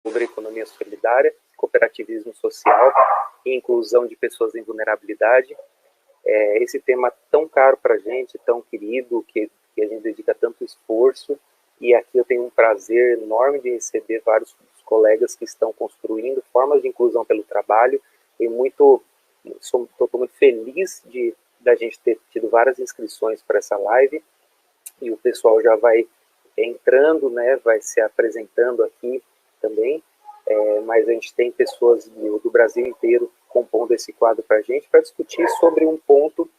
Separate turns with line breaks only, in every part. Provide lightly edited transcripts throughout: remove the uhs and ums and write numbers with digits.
sobre economia solidária, cooperativismo social e inclusão de pessoas em vulnerabilidade. Esse tema tão caro para a gente, tão querido, que a gente dedica tanto esforço, e aqui eu tenho um prazer enorme de receber vários colegas que estão construindo formas de inclusão pelo trabalho, e estou muito feliz da gente ter tido várias inscrições para essa live, e o pessoal já vai entrando, né, vai se apresentando aqui também, mas a gente tem pessoas do Brasil inteiro compondo esse quadro para a gente, para discutir sobre um ponto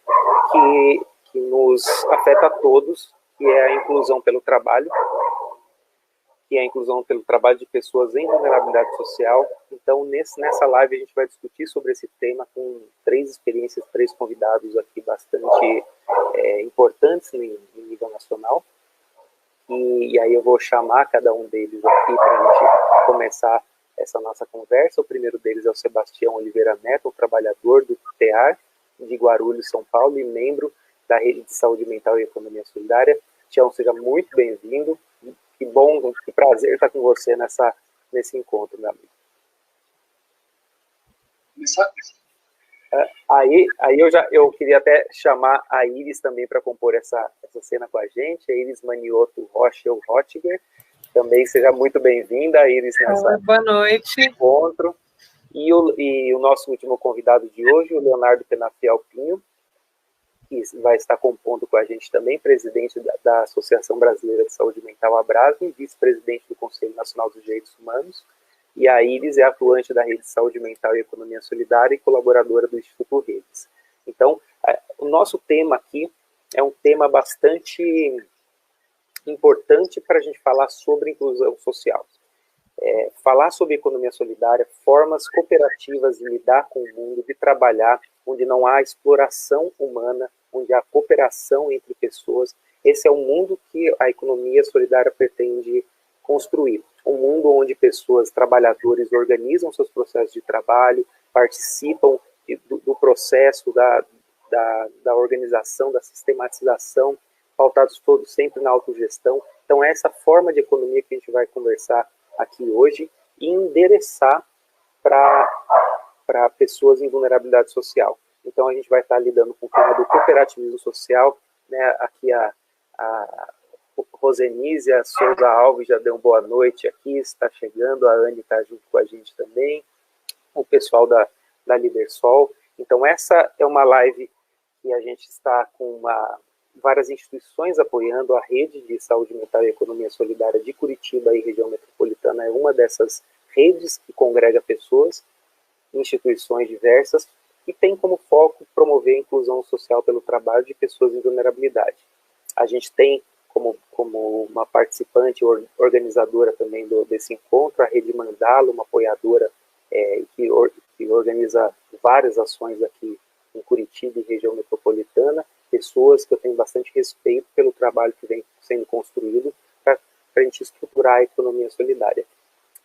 que nos afeta a todos, que é a inclusão pelo trabalho, de pessoas em vulnerabilidade social. Então, nessa live a gente vai discutir sobre esse tema com 3 convidados aqui bastante importantes em nível nacional. E aí eu vou chamar cada um deles aqui para a gente começar essa nossa conversa. O primeiro deles é o Sebastião Oliveira Neto, um trabalhador do TEAR de Guarulhos, São Paulo, e membro da Rede de Saúde Mental e Economia Solidária. Tião, seja muito bem-vindo. Que bom, que prazer estar com você nesse encontro, meu amigo. Aí eu queria até chamar a Iris também para compor essa cena com a gente, a Iris Manioto Rochel Rottiger. Também seja muito bem-vinda, Iris,
boa noite.
Encontro. E o nosso último convidado de hoje, o Leonardo Penafiel Pinho, que vai estar compondo com a gente também, presidente da Associação Brasileira de Saúde Mental, Abrasme, e vice-presidente do Conselho Nacional dos Direitos Humanos. E a Iris é atuante da Rede de Saúde Mental e Economia Solidária e colaboradora do Instituto Redes. Então, o nosso tema aqui é um tema bastante importante para a gente falar sobre inclusão social. Falar sobre economia solidária, formas cooperativas de lidar com o mundo, de trabalhar, onde não há exploração humana, onde há cooperação entre pessoas. Esse é o mundo que a economia solidária pretende construir. Um mundo onde pessoas, trabalhadores, organizam seus processos de trabalho, participam do processo da organização, da sistematização, pautados todos sempre na autogestão. Então, é essa forma de economia que a gente vai conversar aqui hoje e endereçar para pessoas em vulnerabilidade social. Então, a gente vai estar lidando com o tema do cooperativismo social, né? Aqui a Rosenísia Souza Alves já deu uma boa noite aqui, está chegando, a Anne está junto com a gente também, o pessoal da Lidersol. Então, essa é uma live que a gente está com várias instituições apoiando. A Rede de Saúde Mental e Economia Solidária de Curitiba e região metropolitana é uma dessas redes que congrega pessoas, instituições diversas, e tem como foco promover a inclusão social pelo trabalho de pessoas em vulnerabilidade. A gente tem como uma participante organizadora também desse encontro a Rede Mandala, uma apoiadora que organiza várias ações aqui em Curitiba e região metropolitana, pessoas que eu tenho bastante respeito pelo trabalho que vem sendo construído para a gente estruturar a economia solidária.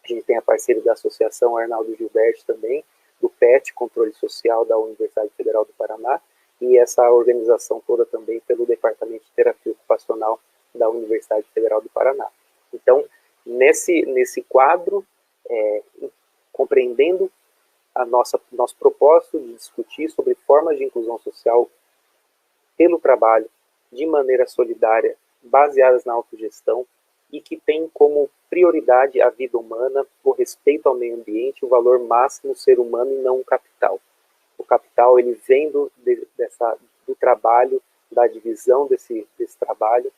A gente tem a parceria da Associação Arnaldo Gilberto também, do PET, Controle Social da Universidade Federal do Paraná, e essa organização toda também pelo Departamento de Terapia Ocupacional da Universidade Federal do Paraná. Nesse quadro, compreendendo nosso propósito de discutir sobre formas de inclusão social pelo trabalho, de maneira solidária, baseadas na autogestão, e que tem como prioridade a vida humana, o respeito ao meio ambiente, o valor máximo ser humano e não o capital. O capital, ele vem do trabalho, da divisão desse trabalho,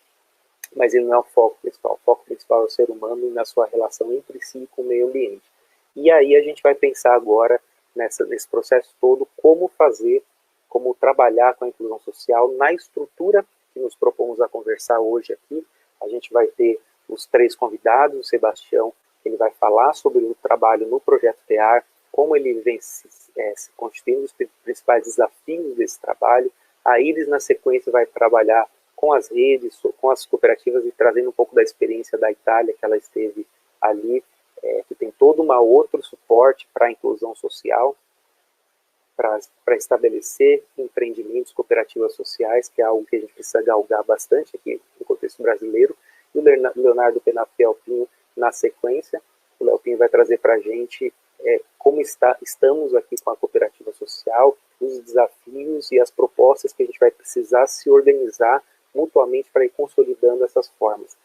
mas ele não é o foco principal. O foco principal é o ser humano e na sua relação entre si e com o meio ambiente. E aí a gente vai pensar agora, nesse processo todo, como trabalhar com a inclusão social na estrutura que nos propomos a conversar hoje aqui. A gente vai ter os 3 convidados. O Sebastião, ele vai falar sobre o trabalho no Projeto TEAR, como ele vem se constituindo, os principais desafios desse trabalho. A Iris, na sequência, vai trabalhar com as redes, com as cooperativas, e trazendo um pouco da experiência da Itália, que ela esteve ali, que tem todo outro suporte para a inclusão social, para estabelecer empreendimentos, cooperativas sociais, que é algo que a gente precisa galgar bastante aqui no contexto brasileiro. E o Leonardo Penafiel Pinho, na sequência, o Léo Pinho vai trazer para a gente como estamos aqui com a cooperativa social, os desafios e as propostas que a gente vai precisar se organizar mutuamente para ir consolidando essas formas.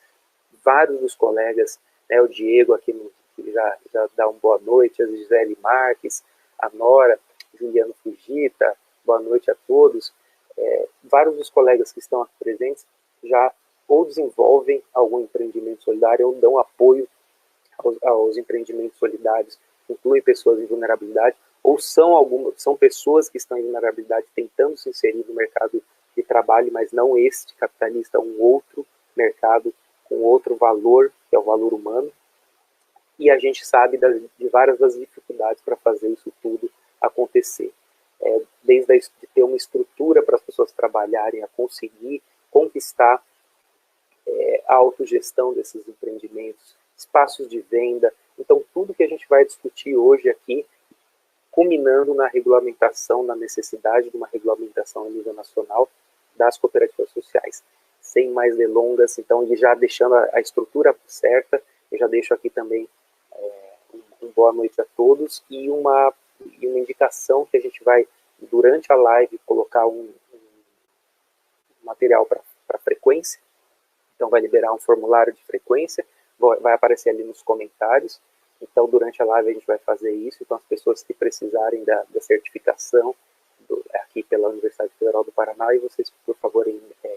Vários dos colegas, né, o Diego aqui que já dá uma boa noite, a Gisele Marques, a Nora, Juliano Fujita, boa noite a todos. Vários dos colegas que estão aqui presentes já ou desenvolvem algum empreendimento solidário ou dão apoio aos empreendimentos solidários, incluem pessoas em vulnerabilidade, ou são pessoas que estão em vulnerabilidade tentando se inserir no mercado de trabalho, mas não este capitalista, um outro mercado com outro valor, que é o valor humano. E a gente sabe de várias das dificuldades para fazer isso tudo acontecer. Desde de ter uma estrutura para as pessoas trabalharem, a conseguir conquistar a autogestão desses empreendimentos, espaços de venda. Então, tudo que a gente vai discutir hoje aqui, culminando na regulamentação, na necessidade de uma regulamentação a nível nacional das cooperativas sociais. Sem mais delongas, então, e já deixando a estrutura certa, eu já deixo aqui também boa noite a todos e uma indicação que a gente vai, durante a live, colocar um material para frequência. Então, vai liberar um formulário de frequência, vai aparecer ali nos comentários. Então, durante a live, a gente vai fazer isso. Então, as pessoas que precisarem da certificação aqui pela Universidade Federal do Paraná, e vocês, por favor,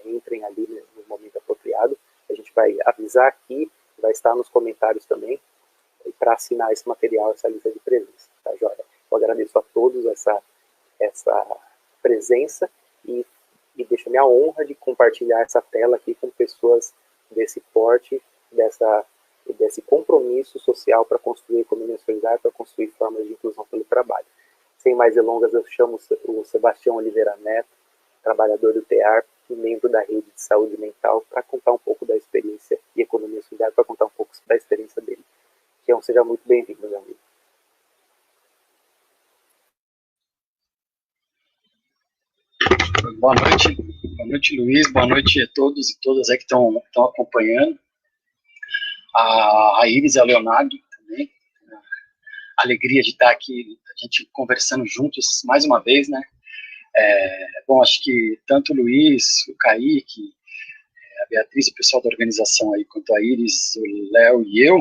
entrem ali no momento apropriado. A gente vai avisar aqui, vai estar nos comentários também, para assinar esse material, essa lista de presença. Tá, joia? Eu agradeço a todos essa presença e deixo a minha honra de compartilhar essa tela aqui com pessoas desse porte, desse compromisso social para construir economia solidária, para construir formas de inclusão pelo trabalho. Sem mais delongas, eu chamo o Sebastião Oliveira Neto, trabalhador do TEAR e membro da Rede de Saúde Mental, para contar um pouco da experiência de economia solidária, para contar um pouco da experiência dele. Então, seja muito bem-vindo, meu amigo.
Boa noite, Luiz, boa noite a todos e todas aí que estão acompanhando. A Iris e a Leonardo também. A alegria de estar aqui, a gente conversando juntos mais uma vez, né? Bom, acho que tanto o Luiz, o Kaique, a Beatriz, o pessoal da organização aí, quanto a Iris, o Léo e eu,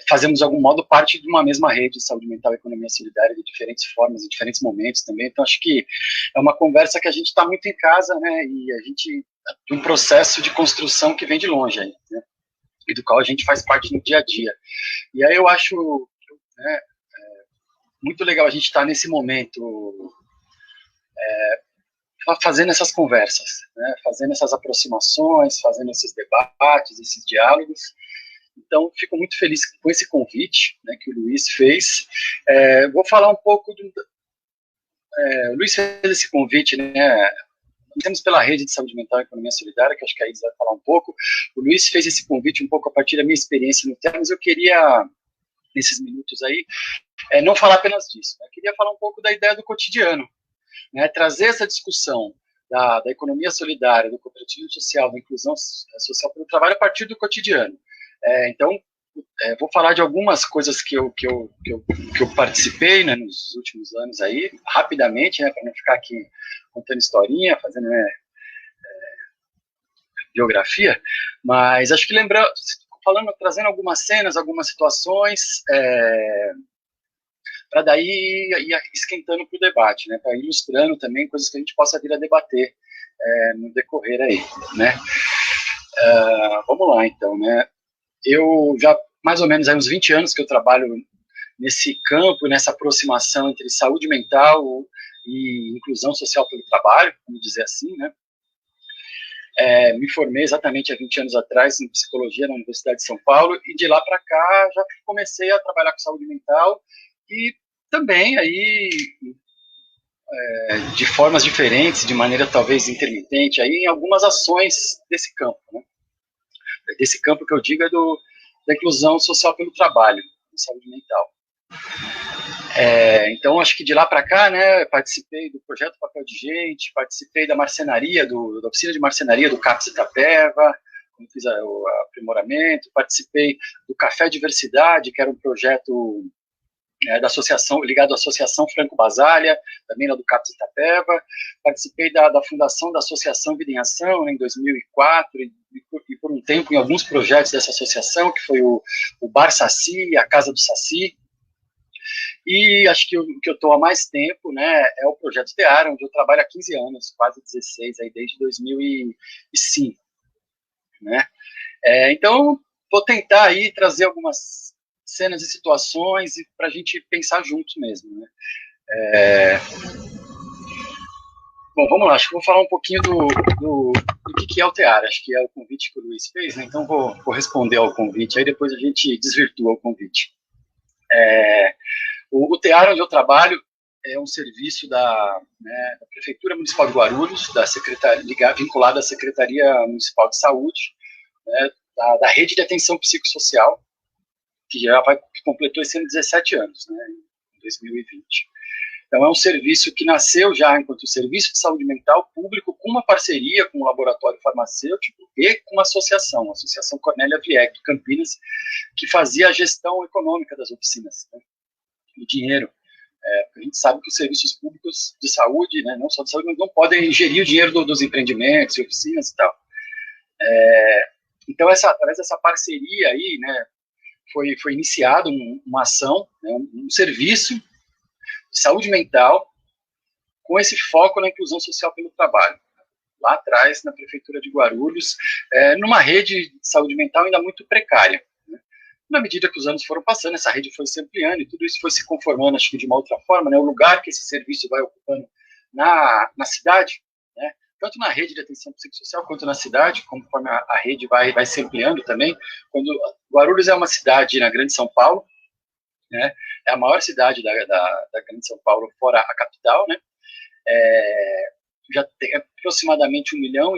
fazemos de algum modo parte de uma mesma rede de saúde mental e economia solidária de diferentes formas, em diferentes momentos também. Então, acho que é uma conversa que a gente está muito em casa, né? E a gente de um processo de construção que vem de longe aí, né? E do qual a gente faz parte no dia a dia. E aí eu acho, né, muito legal a gente estar nesse momento fazendo essas conversas, né? Fazendo essas aproximações, fazendo esses debates, esses diálogos. Então, fico muito feliz com esse convite, né, que o Luiz fez. Vou falar um pouco o Luiz fez esse convite, né? Temos pela Rede de Saúde Mental e Economia Solidária, que acho que a Iris vai falar um pouco. O Luiz fez esse convite um pouco a partir da minha experiência no tema, mas eu queria, nesses minutos aí, não falar apenas disso. Eu queria falar um pouco da ideia do cotidiano, né? Trazer essa discussão da economia solidária, do cooperativismo social, da inclusão social pelo trabalho a partir do cotidiano. Então, vou falar de algumas coisas que eu participei, né, nos últimos anos aí, rapidamente, né, para não ficar aqui contando historinha, fazendo biografia, mas acho que trazendo algumas cenas, algumas situações, para daí ir esquentando para o debate, né, para ir ilustrando também coisas que a gente possa vir a debater no decorrer aí, né. Vamos lá, então, né. Eu já, mais ou menos, há uns 20 anos que eu trabalho nesse campo, nessa aproximação entre saúde mental e inclusão social pelo trabalho, vamos dizer assim, né? Me formei exatamente há 20 anos atrás em psicologia na Universidade de São Paulo e de lá para cá já comecei a trabalhar com saúde mental e também aí de formas diferentes, de maneira talvez intermitente, aí em algumas ações desse campo, né? Desse campo que eu digo da inclusão social pelo trabalho, saúde mental. Então, acho que de lá para cá, né, participei do projeto Papel de Gente, participei da marcenaria, da oficina de marcenaria do CAPS Itapeva, quando fiz o aprimoramento, participei do Café Diversidade, que era um projeto da associação, ligado à Associação Franco Basaglia, também lá do CAPES Itapeva, participei da fundação da Associação Vida em Ação, né, em 2004, e por um tempo em alguns projetos dessa associação, que foi o Bar Saci, a Casa do Saci, e acho que o que eu estou há mais tempo, né, é o Projeto Teara, onde eu trabalho há 15 anos, quase 16, aí desde 2005, né. Então, vou tentar aí trazer algumas cenas e situações para a gente pensar juntos mesmo, né. Bom, vamos lá, acho que vou falar um pouquinho do que é o Teara, acho que é o convite que o Luiz fez, né, então vou responder ao convite, aí depois a gente desvirtua o convite. O Teara, onde eu trabalho, é um serviço da Prefeitura Municipal de Guarulhos, vinculado à Secretaria Municipal de Saúde, né, da Rede de Atenção Psicossocial, que completou esse ano 17 anos, né, em 2020. Então, é um serviço que nasceu já enquanto serviço de saúde mental público, com uma parceria com o laboratório farmacêutico e com a associação, a Associação Cornélia Vieck, de Campinas, que fazia a gestão econômica das oficinas, né, o dinheiro. A gente sabe que os serviços públicos de saúde, né, não só de saúde, mas não podem gerir o dinheiro dos empreendimentos e oficinas e tal. Então, através dessa parceria aí, né, foi iniciado uma ação, né, um serviço de saúde mental com esse foco na inclusão social pelo trabalho. Lá atrás, na Prefeitura de Guarulhos, numa rede de saúde mental ainda muito precária. Né. Na medida que os anos foram passando, essa rede foi se ampliando e tudo isso foi se conformando, acho que de uma outra forma, né, o lugar que esse serviço vai ocupando na cidade, né, tanto na rede de atenção psicossocial quanto na cidade, conforme a rede vai se ampliando também. Quando Guarulhos é uma cidade na Grande São Paulo, né, é a maior cidade da Grande São Paulo, fora a capital, né, já tem aproximadamente 1,5 milhão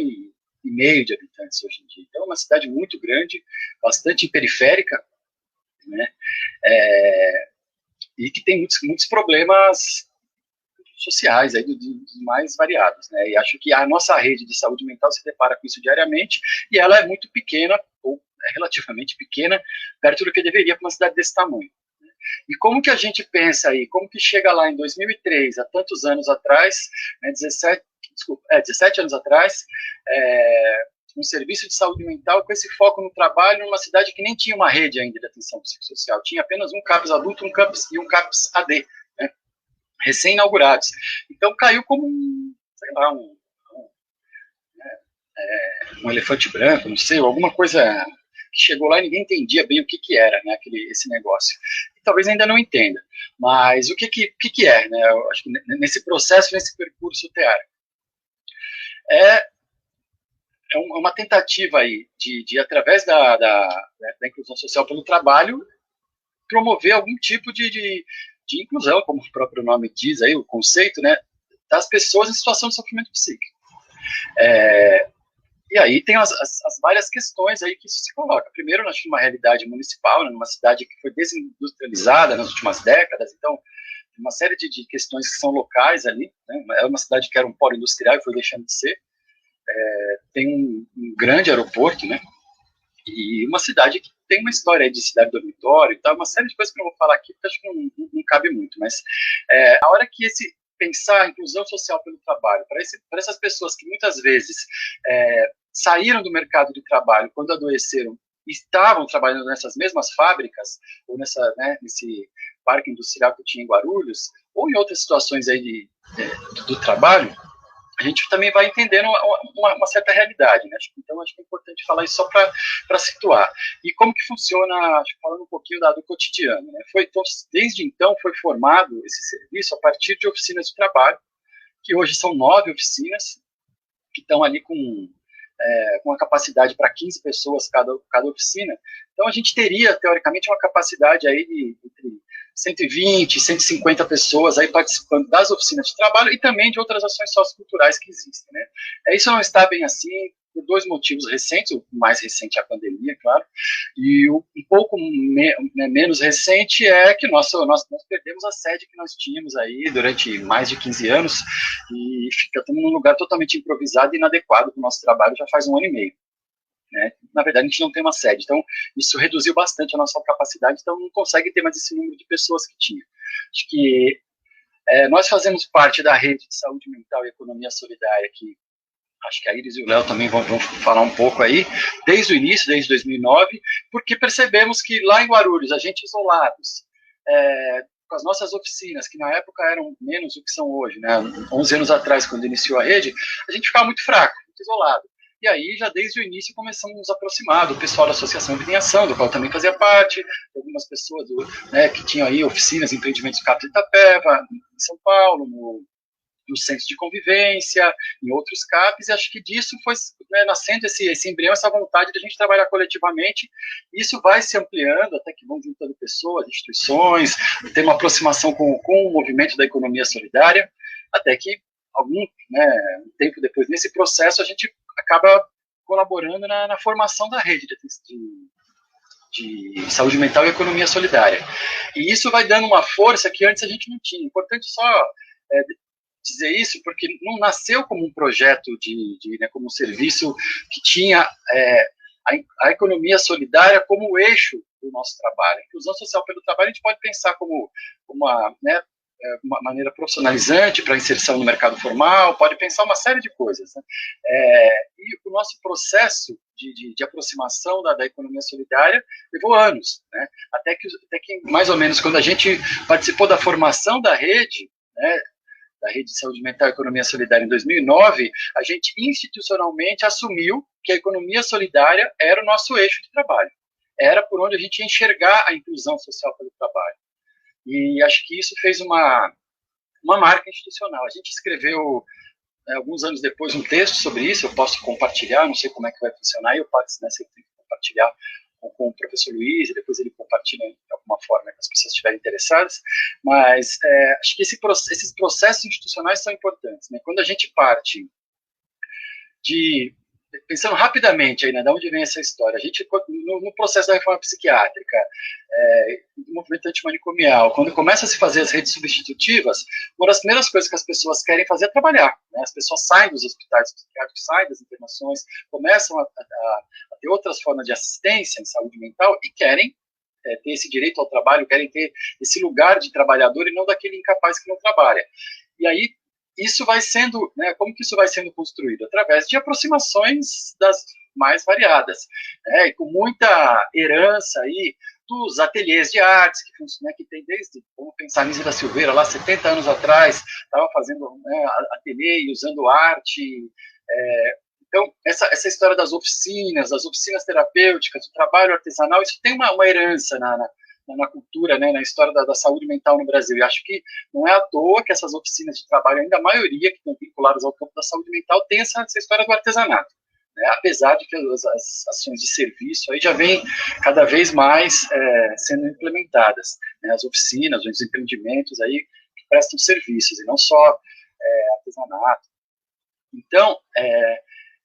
de habitantes hoje em dia. Então, é uma cidade muito grande, bastante periférica, né, e que tem muitos problemas sociais aí dos mais variados, né, e acho que a nossa rede de saúde mental se depara com isso diariamente, e ela é muito pequena, ou é relativamente pequena, perto do que deveria para uma cidade desse tamanho. Né. E como que a gente pensa aí, como que chega lá em 2003, há tantos anos atrás, né, 17 anos atrás, um serviço de saúde mental com esse foco no trabalho numa cidade que nem tinha uma rede ainda de atenção psicossocial, tinha apenas um CAPS adulto, um CAPS AD, né, recém-inaugurados. Então caiu como sei lá, um elefante branco, não sei, alguma coisa que chegou lá e ninguém entendia bem o que era, né, esse negócio. E talvez ainda não entenda, mas o que é, né, eu acho que nesse processo, nesse percurso Teara, é uma tentativa aí de através da inclusão social pelo trabalho, promover algum tipo de inclusão, como o próprio nome diz aí, o conceito, né, das pessoas em situação de sofrimento psíquico. E aí tem as várias questões aí que isso se coloca. Primeiro, nós temos uma realidade municipal, né, numa cidade que foi desindustrializada nas últimas décadas, então tem uma série de questões que são locais ali, né, é uma cidade que era um polo industrial e foi deixando de ser, tem um grande aeroporto, né, e uma cidade que tem uma história de cidade dormitório e tal, uma série de coisas que eu não vou falar aqui, porque acho que não cabe muito, mas a hora que pensar a inclusão social pelo trabalho, para essas pessoas que muitas vezes saíram do mercado de trabalho quando adoeceram, estavam trabalhando nessas mesmas fábricas, ou nesse parque industrial que tinha em Guarulhos, ou em outras situações aí do trabalho, a gente também vai entendendo uma certa realidade, né? Então, acho que é importante falar isso só para situar. E como que funciona, falando um pouquinho do cotidiano, né? Então, desde então, foi formado esse serviço a partir de oficinas de trabalho, que hoje são 9 oficinas, que estão ali com uma capacidade para 15 pessoas cada oficina. Então, a gente teria, teoricamente, uma capacidade aí de entre 120, 150 pessoas aí participando das oficinas de trabalho e também de outras ações socioculturais que existem, né? Isso não está bem assim por 2 motivos recentes, o mais recente é a pandemia, claro, e um pouco menos recente é que nós perdemos a sede que nós tínhamos aí durante mais de 15 anos e ficamos num lugar totalmente improvisado e inadequado para o nosso trabalho já faz 1 ano e meio. né? Na verdade, a gente não tem uma sede, então isso reduziu bastante a nossa capacidade, então não consegue ter mais esse número de pessoas que tinha. Acho que nós fazemos parte da rede de saúde mental e economia solidária, que acho que a Iris e o Léo também vão falar um pouco aí, desde o início, desde 2009, porque percebemos que lá em Guarulhos, a gente isolados, com as nossas oficinas, que na época eram menos do que são hoje, né? 11 anos atrás, quando iniciou a rede, a gente ficava muito fraco, muito isolado. E aí, já desde o início, começamos a nos aproximar do pessoal da Associação Vida em Ação, do qual também fazia parte, algumas pessoas que tinham aí oficinas, empreendimentos Capta Itapeva, em São Paulo, no Centro de Convivência, em outros CAPs, e acho que disso foi nascendo esse embrião, essa vontade de a gente trabalhar coletivamente, e isso vai se ampliando, até que vão juntando pessoas, instituições, tem uma aproximação com o movimento da economia solidária, até que um tempo depois, nesse processo, a gente acaba colaborando na formação da rede de saúde mental e economia solidária. E isso vai dando uma força que antes a gente não tinha. Importante só dizer isso, porque não nasceu como um projeto como um serviço que tinha a economia solidária como eixo do nosso trabalho. A inclusão social pelo trabalho a gente pode pensar como uma maneira profissionalizante para inserção no mercado formal, pode pensar uma série de coisas, né? E o nosso processo de aproximação da economia solidária levou anos, né? Até que mais ou menos quando a gente participou da formação da rede, né, da Rede de Saúde Mental e Economia Solidária em 2009, a gente institucionalmente assumiu que a economia solidária era o nosso eixo de trabalho. Era por onde a gente ia enxergar a inclusão social pelo trabalho. E acho que isso fez uma marca institucional. A gente escreveu, alguns anos depois, um texto sobre isso, eu posso compartilhar, não sei como é que vai funcionar, eu posso sempre compartilhar com o professor Luiz, e depois ele compartilha de alguma forma que as pessoas estiverem interessadas, mas acho que esses processos institucionais são importantes, né? Quando a gente parte pensando rapidamente aí, né, de onde vem essa história, a gente, no processo da reforma psiquiátrica, do movimento antimanicomial, quando começa a se fazer as redes substitutivas, uma das primeiras coisas que as pessoas querem fazer é trabalhar, né? As pessoas saem dos hospitais psiquiátricos, saem das internações, começam a ter outras formas de assistência em saúde mental e querem ter esse direito ao trabalho, querem ter esse lugar de trabalhador e não daquele incapaz que não trabalha. E aí, isso vai sendo, né, como que isso vai sendo construído? Através de aproximações das mais variadas, né, com muita herança aí dos ateliês de artes, que tem desde, vamos pensar, a Nise da Silveira, lá 70 anos atrás, estava fazendo ateliê e usando arte. Então, essa história das oficinas terapêuticas, do trabalho artesanal, isso tem uma herança na cultura, né, na história da saúde mental no Brasil. E acho que não é à toa que essas oficinas de trabalho, ainda a maioria que estão vinculadas ao campo da saúde mental, tem essa história do artesanato, né, apesar de que as ações de serviço aí já vêm cada vez mais sendo implementadas, né, as oficinas, os empreendimentos aí que prestam serviços, e não só artesanato. Então,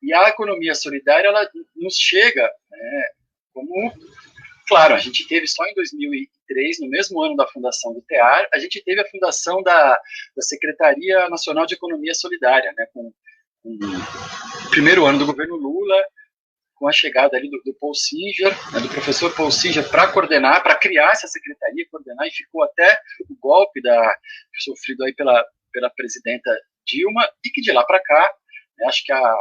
e a economia solidária, ela nos chega, né, como... Claro, a gente teve só em 2003, no mesmo ano da fundação do TEAR, a gente teve a fundação da Secretaria Nacional de Economia Solidária, né, com o primeiro ano do governo Lula, com a chegada ali do Paul Singer, né, do professor Paul Singer, para coordenar, para criar essa secretaria, coordenar, e ficou até o golpe sofrido aí pela presidenta Dilma, e que de lá para cá, né, acho que a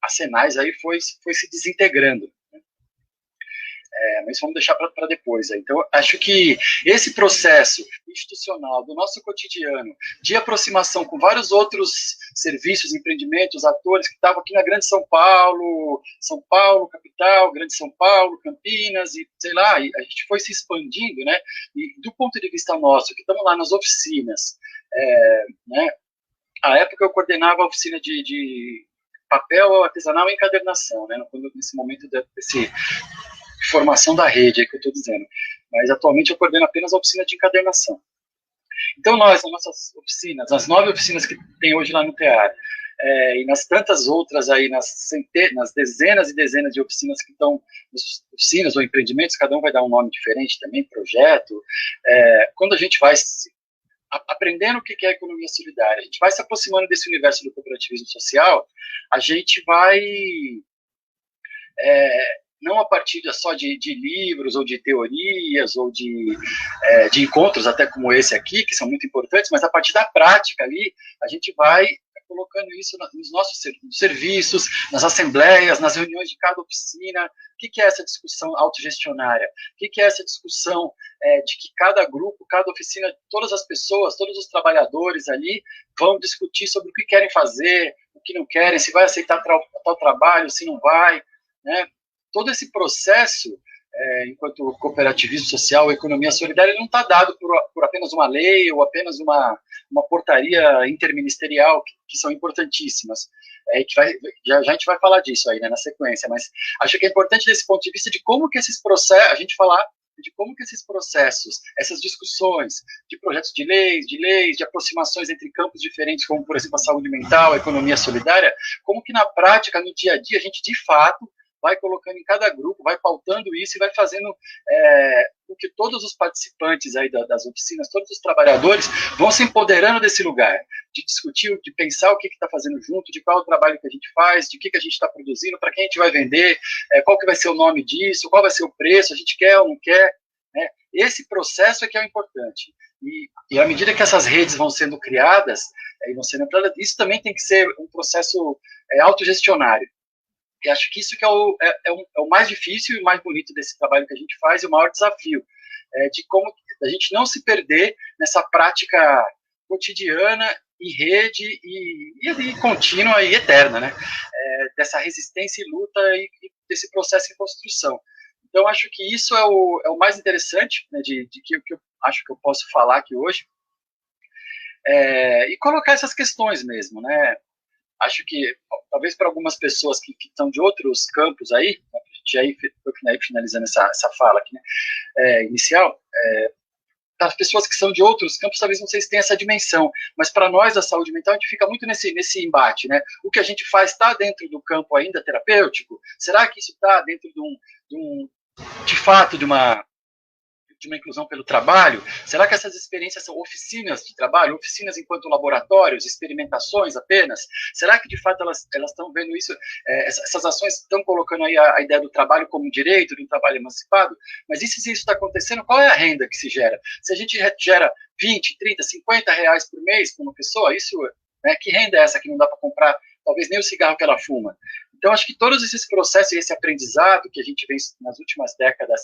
Senais aí foi se desintegrando. Mas vamos deixar para depois. Então, acho que esse processo institucional do nosso cotidiano, de aproximação com vários outros serviços, empreendimentos, atores que estavam aqui na Grande São Paulo, capital, Grande São Paulo, Campinas, e sei lá, e a gente foi se expandindo, né? E do ponto de vista nosso, que estamos lá nas oficinas, né? À época eu coordenava a oficina de papel artesanal e encadernação, né? Nesse momento desse formação da rede, é que eu estou dizendo. Mas atualmente eu coordeno apenas a oficina de encadernação. Então nas nossas oficinas, as 9 oficinas que tem hoje lá no TEAR, e nas tantas outras aí, nas dezenas e dezenas de oficinas que estão, oficinas ou empreendimentos, cada um vai dar um nome diferente também, projeto, quando a gente vai aprendendo o que é a economia solidária, a gente vai se aproximando desse universo do cooperativismo social, a gente vai não a partir só de livros, ou de teorias, ou de encontros, até como esse aqui, que são muito importantes, mas a partir da prática ali, a gente vai colocando isso nos nossos serviços, nas assembleias, nas reuniões de cada oficina. O que é essa discussão autogestionária? O que é essa discussão de que cada grupo, cada oficina, todas as pessoas, todos os trabalhadores ali vão discutir sobre o que querem fazer, o que não querem, se vai aceitar tal trabalho, se não vai, né? Todo esse processo, enquanto cooperativismo social, economia solidária, ele não está dado por apenas uma lei ou apenas uma portaria interministerial, que são importantíssimas. Já a gente vai falar disso aí, né, na sequência, mas acho que é importante desse ponto de vista de como que esses processos, a gente falar de como que esses processos, essas discussões de projetos de leis, de aproximações entre campos diferentes, como, por exemplo, a saúde mental, a economia solidária, como que na prática, no dia a dia, a gente, de fato, vai colocando em cada grupo, vai pautando isso e vai fazendo com que todos os participantes aí das oficinas, todos os trabalhadores vão se empoderando desse lugar, de discutir, de pensar o que está fazendo junto, de qual é o trabalho que a gente faz, de que a gente está produzindo, para quem a gente vai vender, qual que vai ser o nome disso, qual vai ser o preço, a gente quer ou não quer, né? Esse processo é que é o importante. E à medida que essas redes vão sendo criadas, e vão sendo ampliadas, isso também tem que ser um processo autogestionário. E acho que isso que é o mais difícil e o mais bonito desse trabalho que a gente faz, e o maior desafio, de como a gente não se perder nessa prática cotidiana em rede e contínua e eterna, né? Dessa resistência e luta e desse processo em construção. Então, acho que isso é o mais interessante, né, de que eu acho que eu posso falar aqui hoje, e colocar essas questões mesmo, né? Acho que, talvez para algumas pessoas que estão de outros campos aí, a gente já ir finalizando essa fala aqui, né, inicial, as pessoas que são de outros campos, talvez não sei se tem essa dimensão, mas para nós da saúde mental, a gente fica muito nesse embate, né? O que a gente faz está dentro do campo ainda terapêutico? Será que isso está dentro de fato, de uma inclusão pelo trabalho? Será que essas experiências são oficinas de trabalho, oficinas enquanto laboratórios, experimentações apenas? Será que, de fato, elas estão vendo isso, essas ações estão colocando aí a ideia do trabalho como direito, de um trabalho emancipado? Mas e se isso está acontecendo, qual é a renda que se gera? Se a gente gera 20, 30, 50 reais por mês para uma pessoa, isso, né, que renda é essa que não dá para comprar, talvez nem o cigarro que ela fuma? Então, acho que todos esses processos e esse aprendizado que a gente vem nas últimas décadas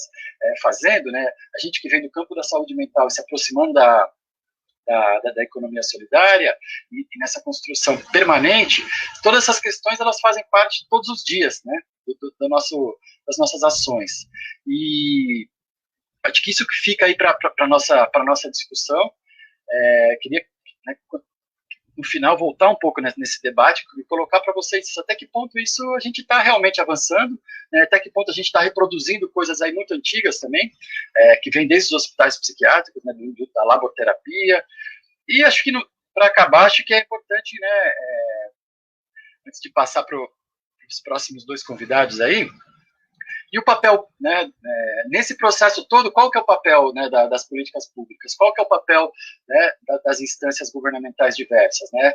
fazendo, né, a gente que vem do campo da saúde mental se aproximando da economia solidária e nessa construção permanente, todas essas questões elas fazem parte todos os dias, né, das nossas ações. E acho que isso que fica aí para a nossa discussão. Queria, né, no final, voltar um pouco nesse debate e colocar para vocês até que ponto isso a gente está realmente avançando, né, até que ponto a gente está reproduzindo coisas aí muito antigas também, que vem desde os hospitais psiquiátricos, né, da laboterapia. E acho que, para acabar, acho que é importante, né, antes de passar para os próximos dois convidados aí, e o papel, né, nesse processo todo, qual que é o papel, né, das políticas públicas? Qual que é o papel, né, das instâncias governamentais diversas? Né?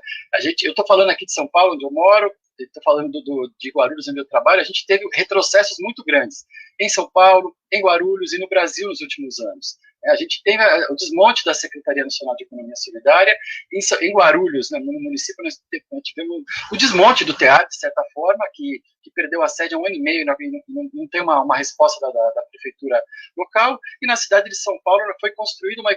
Eu estou falando aqui de São Paulo, onde eu moro, estou falando de Guarulhos, onde eu trabalho. A gente teve retrocessos muito grandes em São Paulo, em Guarulhos e no Brasil nos últimos anos. A gente tem o desmonte da Secretaria Nacional de Economia Solidária. Em Guarulhos, né, no município, nós tivemos o desmonte do teatro, de certa forma, que perdeu a sede há 1 ano e meio, não tem uma resposta da prefeitura local. E na cidade de São Paulo foi construída uma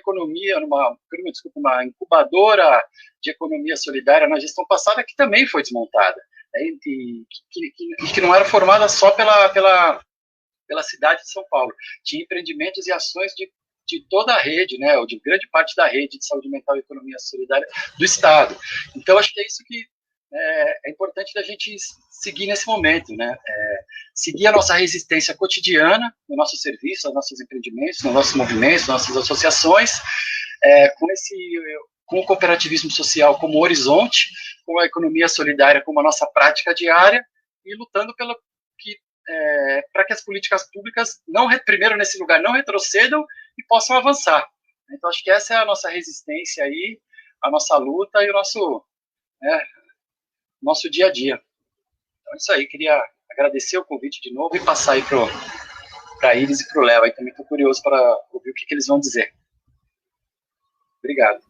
uma incubadora de economia solidária na gestão passada, que também foi desmontada, né, e que não era formada só pela cidade de São Paulo. Tinha empreendimentos e ações de toda a rede, né, ou de grande parte da rede de saúde mental e economia solidária do Estado. Então, acho que é isso que é importante da gente seguir nesse momento, né, seguir a nossa resistência cotidiana no nosso serviço, nos nossos empreendimentos, nos nossos movimentos, nas nossas associações, com o cooperativismo social como horizonte, com a economia solidária como a nossa prática diária, e lutando para que as políticas públicas, primeiro nesse lugar, não retrocedam e possam avançar. Então, acho que essa é a nossa resistência aí, a nossa luta e o nosso dia a dia. Então, é isso aí, queria agradecer o convite de novo e passar aí para a Iris e para o Léo. Aí também estou curioso para ouvir o que eles vão dizer. Obrigado.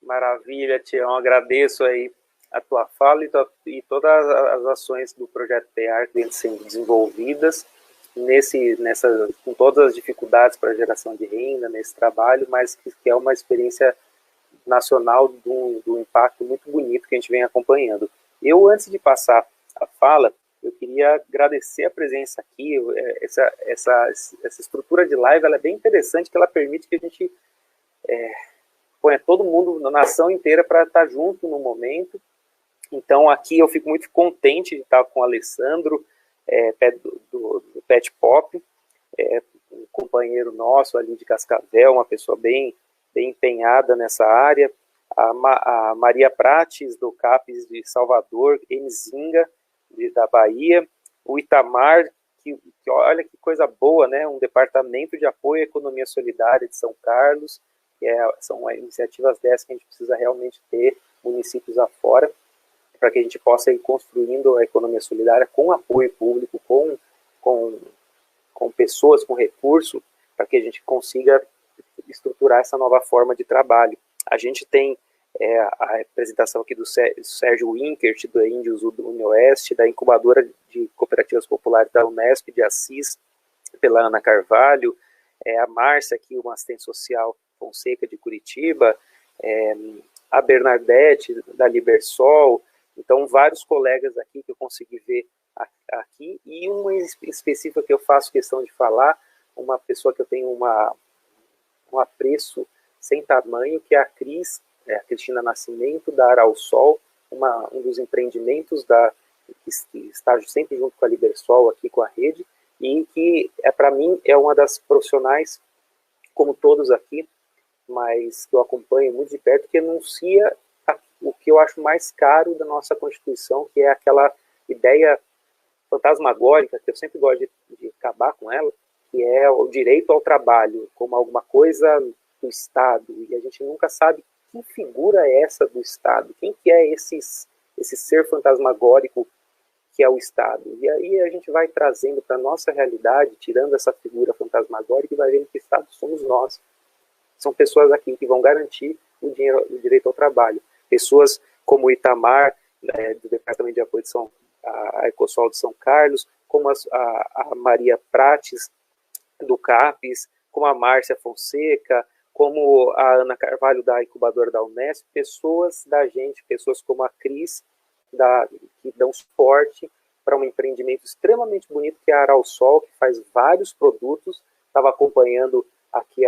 Maravilha, Tião. Agradeço aí a tua fala e todas as ações do projeto TEAR que vêm sendo desenvolvidas com todas as dificuldades para a geração de renda nesse trabalho, mas que é uma experiência nacional do impacto muito bonito que a gente vem acompanhando. Eu, antes de passar a fala, eu queria agradecer a presença aqui. Essa estrutura de live ela é bem interessante, que ela permite que a gente ponha todo mundo, na nação inteira, para estar junto no momento. Então, aqui eu fico muito contente de estar com o Alessandro, do Pet Pop, um companheiro nosso ali de Cascavel, uma pessoa bem empenhada nessa área, a Maria Prates, do CAPES de Salvador, Nzinga, da Bahia, o Itamar, que olha que coisa boa, né? Um departamento de apoio à economia solidária de São Carlos, são iniciativas dessas que a gente precisa realmente ter municípios afora, para que a gente possa ir construindo a economia solidária com apoio público, com pessoas, com recurso, para que a gente consiga estruturar essa nova forma de trabalho. A gente tem a apresentação aqui do Sérgio Winkert, do Índios do Unioeste, da incubadora de cooperativas populares da Unesp de Assis, pela Ana Carvalho, a Márcia aqui, uma assistente social Fonseca de Curitiba, a Bernadette da Libersol. Então, vários colegas aqui que eu consegui ver aqui, e uma específica que eu faço questão de falar, uma pessoa que eu tenho um apreço sem tamanho, que é a Cristina Nascimento, da Arausol, um dos empreendimentos que está sempre junto com a Libersol, aqui com a rede, e que, para mim, é uma das profissionais, como todos aqui, mas que eu acompanho muito de perto, que enuncia o que eu acho mais caro da nossa Constituição, que é aquela ideia fantasmagórica, que eu sempre gosto de acabar com ela, que é o direito ao trabalho, como alguma coisa do Estado, e a gente nunca sabe que figura é essa do Estado, quem que é esse ser fantasmagórico que é o Estado. E aí a gente vai trazendo para a nossa realidade, tirando essa figura fantasmagórica, e vai vendo que o Estado somos nós. São pessoas aqui que vão garantir o direito ao trabalho. Pessoas como o Itamar, do Departamento de Apoio a Ecosol de São Carlos, como a Maria Prates, do CAPES, como a Márcia Fonseca, como a Ana Carvalho, da incubadora da Unesp, pessoas da gente, pessoas como a Cris, que dão suporte para um empreendimento extremamente bonito, que é a Arausol, que faz vários produtos. Estava acompanhando aqui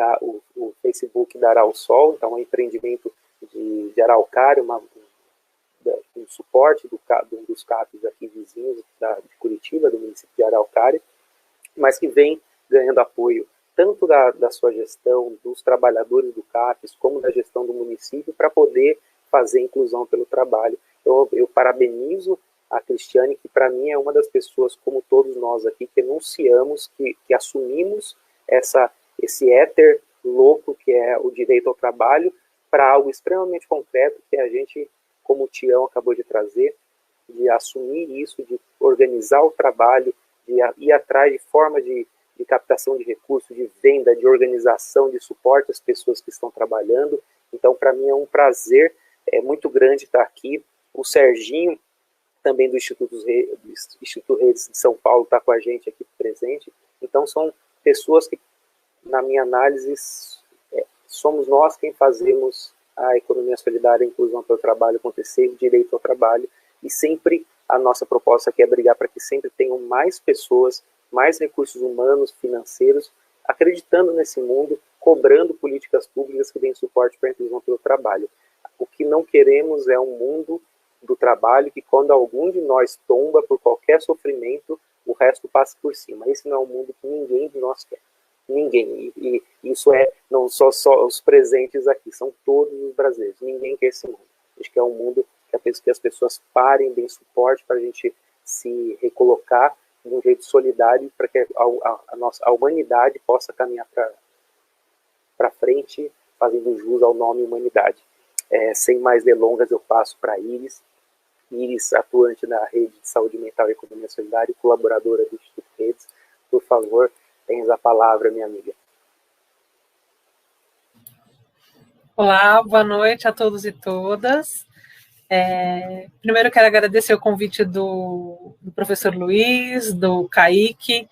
o Facebook da Arausol, então é um empreendimento de araucária, um suporte dos CAPs aqui vizinhos de Curitiba, do município de Araucária, mas que vem ganhando apoio tanto da sua gestão, dos trabalhadores do CAPES, como da gestão do município, para poder fazer inclusão pelo trabalho. Eu parabenizo a Cristiane, que para mim é uma das pessoas, como todos nós aqui, que enunciamos, que assumimos esse éter louco que é o direito ao trabalho, para algo extremamente concreto, que a gente, como o Tião acabou de trazer, de assumir isso, de organizar o trabalho, de ir atrás de formas de captação de recursos, de venda, de organização, de suporte às pessoas que estão trabalhando. Então, para mim é um prazer muito grande estar aqui. O Serginho, também do Instituto Redes de São Paulo, está com a gente aqui presente. Então, são pessoas que, na minha análise, somos nós quem fazemos a economia solidária, a inclusão pelo trabalho acontecer, o direito ao trabalho, e sempre a nossa proposta aqui é brigar para que sempre tenham mais pessoas, mais recursos humanos, financeiros, acreditando nesse mundo, cobrando políticas públicas que deem suporte para a inclusão pelo trabalho. O que não queremos é um mundo do trabalho que, quando algum de nós tomba por qualquer sofrimento, o resto passa por cima. Esse não é um mundo que ninguém de nós quer. Ninguém. E isso não só os presentes aqui, são todos os brasileiros. Ninguém quer esse mundo. Acho que é um mundo que as pessoas parem, deem suporte para a gente se recolocar de um jeito solidário, para que a humanidade possa caminhar para frente, fazendo jus ao nome humanidade. Sem mais delongas, eu passo para a Iris. Iris, atuante na Rede de Saúde Mental e Economia Solidária e colaboradora do Instituto Redes. Por favor, tens a palavra, minha amiga.
Olá, boa noite a todos e todas. Primeiro, eu quero agradecer o convite do professor Luiz, do Kaique,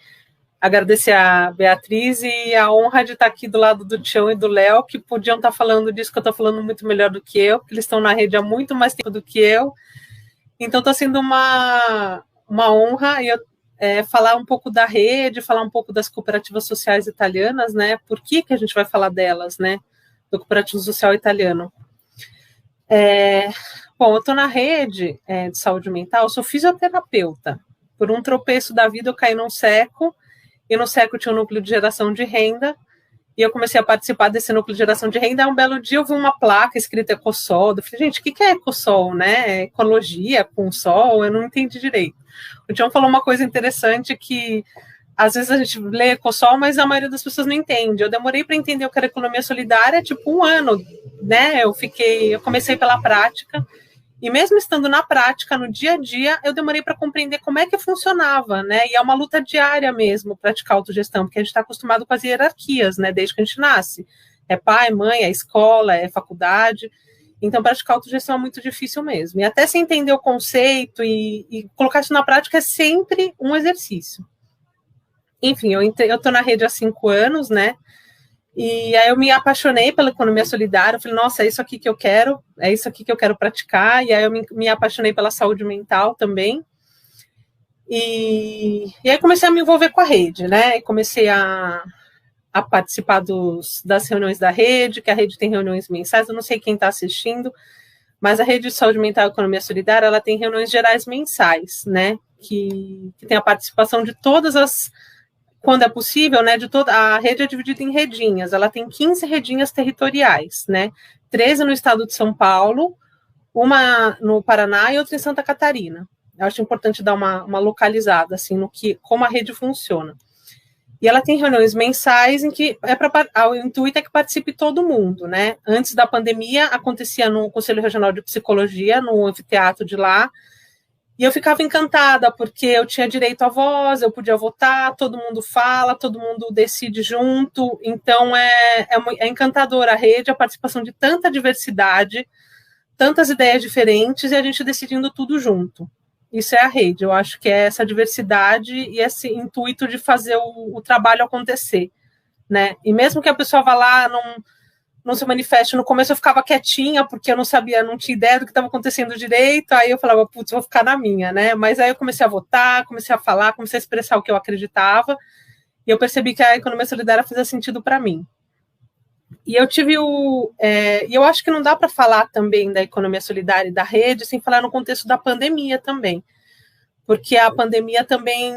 agradecer a Beatriz e a honra de estar aqui do lado do Tião e do Léo, que podiam estar falando disso que eu estou falando muito melhor do que eu, porque eles estão na rede há muito mais tempo do que eu. Então, está sendo uma honra falar um pouco da rede, falar um pouco das cooperativas sociais italianas, né? Por que a gente vai falar delas, né? Do cooperativo social italiano. Bom, eu estou na rede de saúde mental, sou fisioterapeuta. Por um tropeço da vida, eu caí num SECO, e no SECO tinha um núcleo de geração de renda, e eu comecei a participar desse núcleo de geração de renda. Um belo dia eu vi uma placa escrita Ecossol, eu falei, gente, o que é Ecossol, né? Ecologia com sol? Eu não entendi direito. O Tião falou uma coisa interessante que às vezes a gente lê Ecossol, mas a maioria das pessoas não entende. Eu demorei para entender o que era economia solidária, tipo 1 ano, né? Eu comecei pela prática, e mesmo estando na prática, no dia a dia, eu demorei para compreender como é que funcionava, né? E é uma luta diária mesmo, praticar autogestão, porque a gente está acostumado com as hierarquias, né? Desde que a gente nasce. É pai, mãe, é escola, é faculdade. Então, praticar autogestão é muito difícil mesmo. E até se entender o conceito e colocar isso na prática é sempre um exercício. Enfim, eu estou na rede há 5 anos, né? E aí eu me apaixonei pela economia solidária. Eu falei, nossa, é isso aqui que eu quero, é isso aqui que eu quero praticar. E aí eu me apaixonei pela saúde mental também. E aí comecei a me envolver com a rede, né? E comecei a participar das reuniões da rede, que a rede tem reuniões mensais. Eu não sei quem está assistindo, mas a rede de saúde mental e economia solidária, ela tem reuniões gerais mensais, né? Que tem a participação de todas as... Quando é possível, né, a rede é dividida em redinhas, ela tem 15 redinhas territoriais, né, 13 no estado de São Paulo, uma no Paraná e outra em Santa Catarina. Eu acho importante dar uma localizada, assim, como a rede funciona. E ela tem reuniões mensais em que o intuito é que participe todo mundo, né. Antes da pandemia, acontecia no Conselho Regional de Psicologia, no anfiteatro de lá, e eu ficava encantada, porque eu tinha direito à voz, eu podia votar, todo mundo fala, todo mundo decide junto. Então, é encantadora a rede, a participação de tanta diversidade, tantas ideias diferentes, e a gente decidindo tudo junto. Isso é a rede, eu acho que é essa diversidade e esse intuito de fazer o trabalho acontecer, né? E mesmo que a pessoa vá lá, não se manifeste. No começo eu ficava quietinha, porque eu não sabia, não tinha ideia do que estava acontecendo direito, aí eu falava, putz, vou ficar na minha, né? Mas aí eu comecei a votar, comecei a falar, comecei a expressar o que eu acreditava, e eu percebi que a economia solidária fazia sentido para mim. E eu tive e eu acho que não dá para falar também da economia solidária e da rede sem falar no contexto da pandemia porque a pandemia também...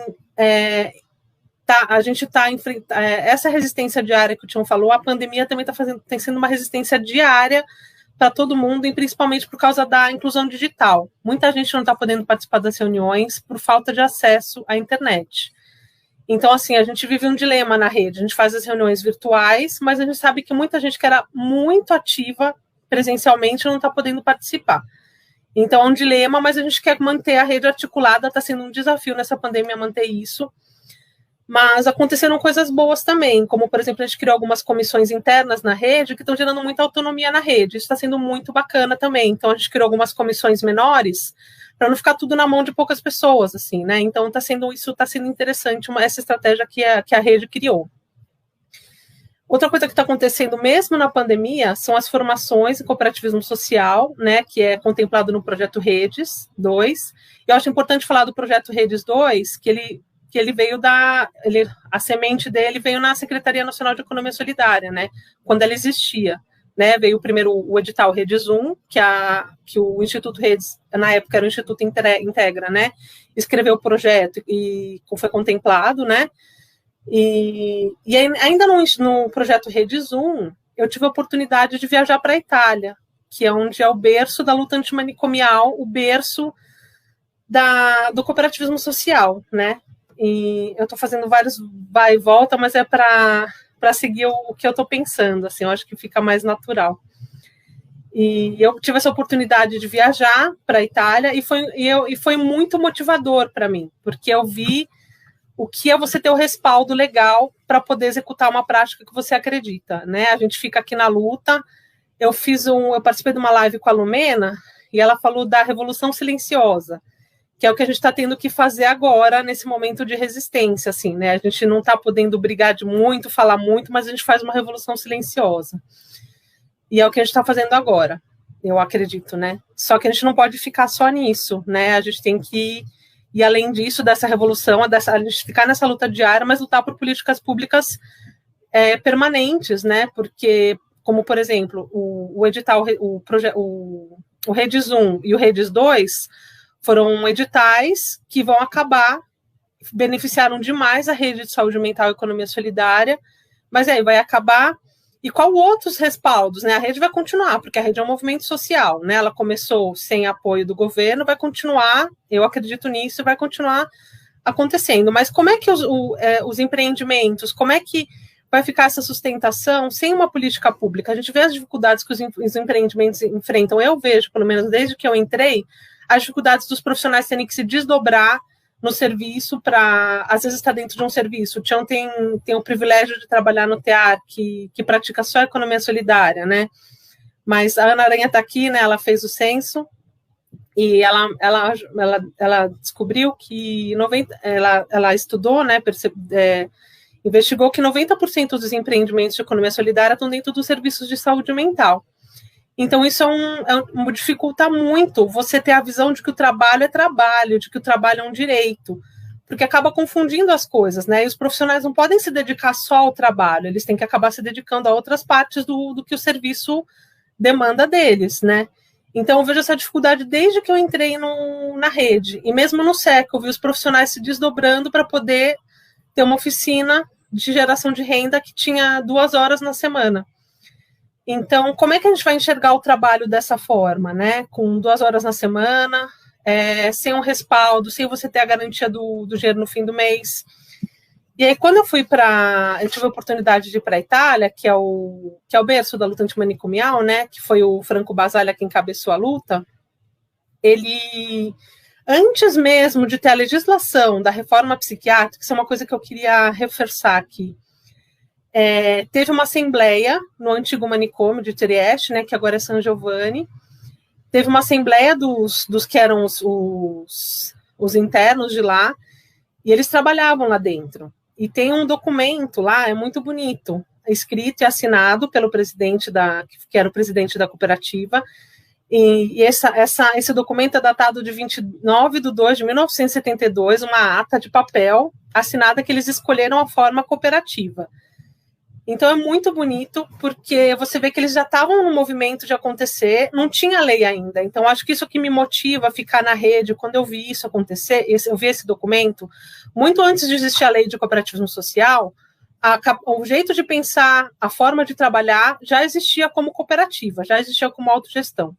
a gente está enfrentando essa resistência diária que o Tião falou. A pandemia também tem sendo uma resistência diária para todo mundo, e principalmente por causa da inclusão digital. Muita gente não está podendo participar das reuniões por falta de acesso à internet. Então, assim, a gente vive um dilema na rede. A gente faz as reuniões virtuais, mas a gente sabe que muita gente que era muito ativa presencialmente não está podendo participar. Então, é um dilema, mas a gente quer manter a rede articulada. Está sendo um desafio nessa pandemia manter isso. Mas aconteceram coisas boas também, como, por exemplo, a gente criou algumas comissões internas na rede que estão gerando muita autonomia na rede. Isso está sendo muito bacana também. Então, a gente criou algumas comissões menores para não ficar tudo na mão de poucas pessoas, assim, né? Então, isso está sendo interessante, essa estratégia que a rede criou. Outra coisa que está acontecendo mesmo na pandemia são as formações em cooperativismo social, né, que é contemplado no projeto Redes 2. Eu acho importante falar do projeto Redes 2, que ele veio a semente dele veio na Secretaria Nacional de Economia Solidária, né, quando ela existia, né, veio primeiro o edital Redes 1, que o Instituto Redes, na época era o Instituto Integra, né, escreveu o projeto e foi contemplado, né, e ainda no projeto Redes 1, eu tive a oportunidade de viajar para a Itália, que é onde é o berço da luta antimanicomial, o berço do cooperativismo social, né, e eu estou fazendo vários vai e volta, mas é para seguir o que eu estou pensando, assim, eu acho que fica mais natural. E eu tive essa oportunidade de viajar para a Itália e foi muito motivador para mim, porque eu vi o que é você ter o respaldo legal para poder executar uma prática que você acredita, né? A gente fica aqui na luta. Eu participei de uma live com a Lumena e ela falou da revolução silenciosa, que é o que a gente está tendo que fazer agora nesse momento de resistência, assim, né? A gente não está podendo brigar de muito, falar muito, mas a gente faz uma revolução silenciosa. E é o que a gente está fazendo agora, eu acredito, né? Só que a gente não pode ficar só nisso, né? A gente tem que e além disso, dessa revolução, a gente ficar nessa luta diária, mas lutar por políticas públicas permanentes, né? Porque, como por exemplo, o edital, o Redes 1 e o Redes 2 foram editais que vão acabar, beneficiaram demais a rede de saúde mental e economia solidária, mas aí vai acabar. E qual outros respaldos, né? A rede vai continuar, porque a rede é um movimento social, né? Ela começou sem apoio do governo, vai continuar, eu acredito nisso, vai continuar acontecendo. Mas como é que os empreendimentos, como é que vai ficar essa sustentação sem uma política pública? A gente vê as dificuldades que os empreendimentos enfrentam. Eu vejo, pelo menos desde que eu entrei, as dificuldades dos profissionais terem que se desdobrar no serviço para, às vezes, estar dentro de um serviço. O Tião tem o privilégio de trabalhar no TEAR, que pratica só a economia solidária, né? Mas a Ana Aranha está aqui, né? Ela fez o censo e ela descobriu que ela estudou, né? Investigou que 90% dos empreendimentos de economia solidária estão dentro dos serviços de saúde mental. Então, isso dificulta muito você ter a visão de que o trabalho é trabalho, de que o trabalho é um direito, porque acaba confundindo as coisas, né? E os profissionais não podem se dedicar só ao trabalho, eles têm que acabar se dedicando a outras partes do que o serviço demanda deles, né? Então, eu vejo essa dificuldade desde que eu entrei na rede, e mesmo no SEC, eu vi os profissionais se desdobrando para poder ter uma oficina de geração de renda que tinha 2 horas na semana. Então, como é que a gente vai enxergar o trabalho dessa forma, né? Com 2 horas na semana, sem um respaldo, sem você ter a garantia do dinheiro no fim do mês. E aí, quando eu tive a oportunidade de ir para a Itália, que é o berço da luta antimanicomial, né? Que foi o Franco Basaglia que encabeçou a luta. Ele, antes mesmo de ter a legislação da reforma psiquiátrica, isso é uma coisa que eu queria reforçar aqui. Teve uma assembleia no antigo manicômio de Trieste, né, que agora é San Giovanni. Teve uma assembleia dos que eram os internos de lá, e eles trabalhavam lá dentro. E tem um documento lá, é muito bonito, escrito e assinado pelo presidente que era o presidente da cooperativa, e esse documento é datado de 29/2/1972, uma ata de papel assinada que eles escolheram a forma cooperativa. Então é muito bonito, porque você vê que eles já estavam no movimento de acontecer, não tinha lei ainda. Então acho que isso que me motiva a ficar na rede, quando eu vi isso acontecer, eu vi esse documento, muito antes de existir a lei de cooperativismo social, o jeito de pensar, a forma de trabalhar já existia como cooperativa, já existia como autogestão.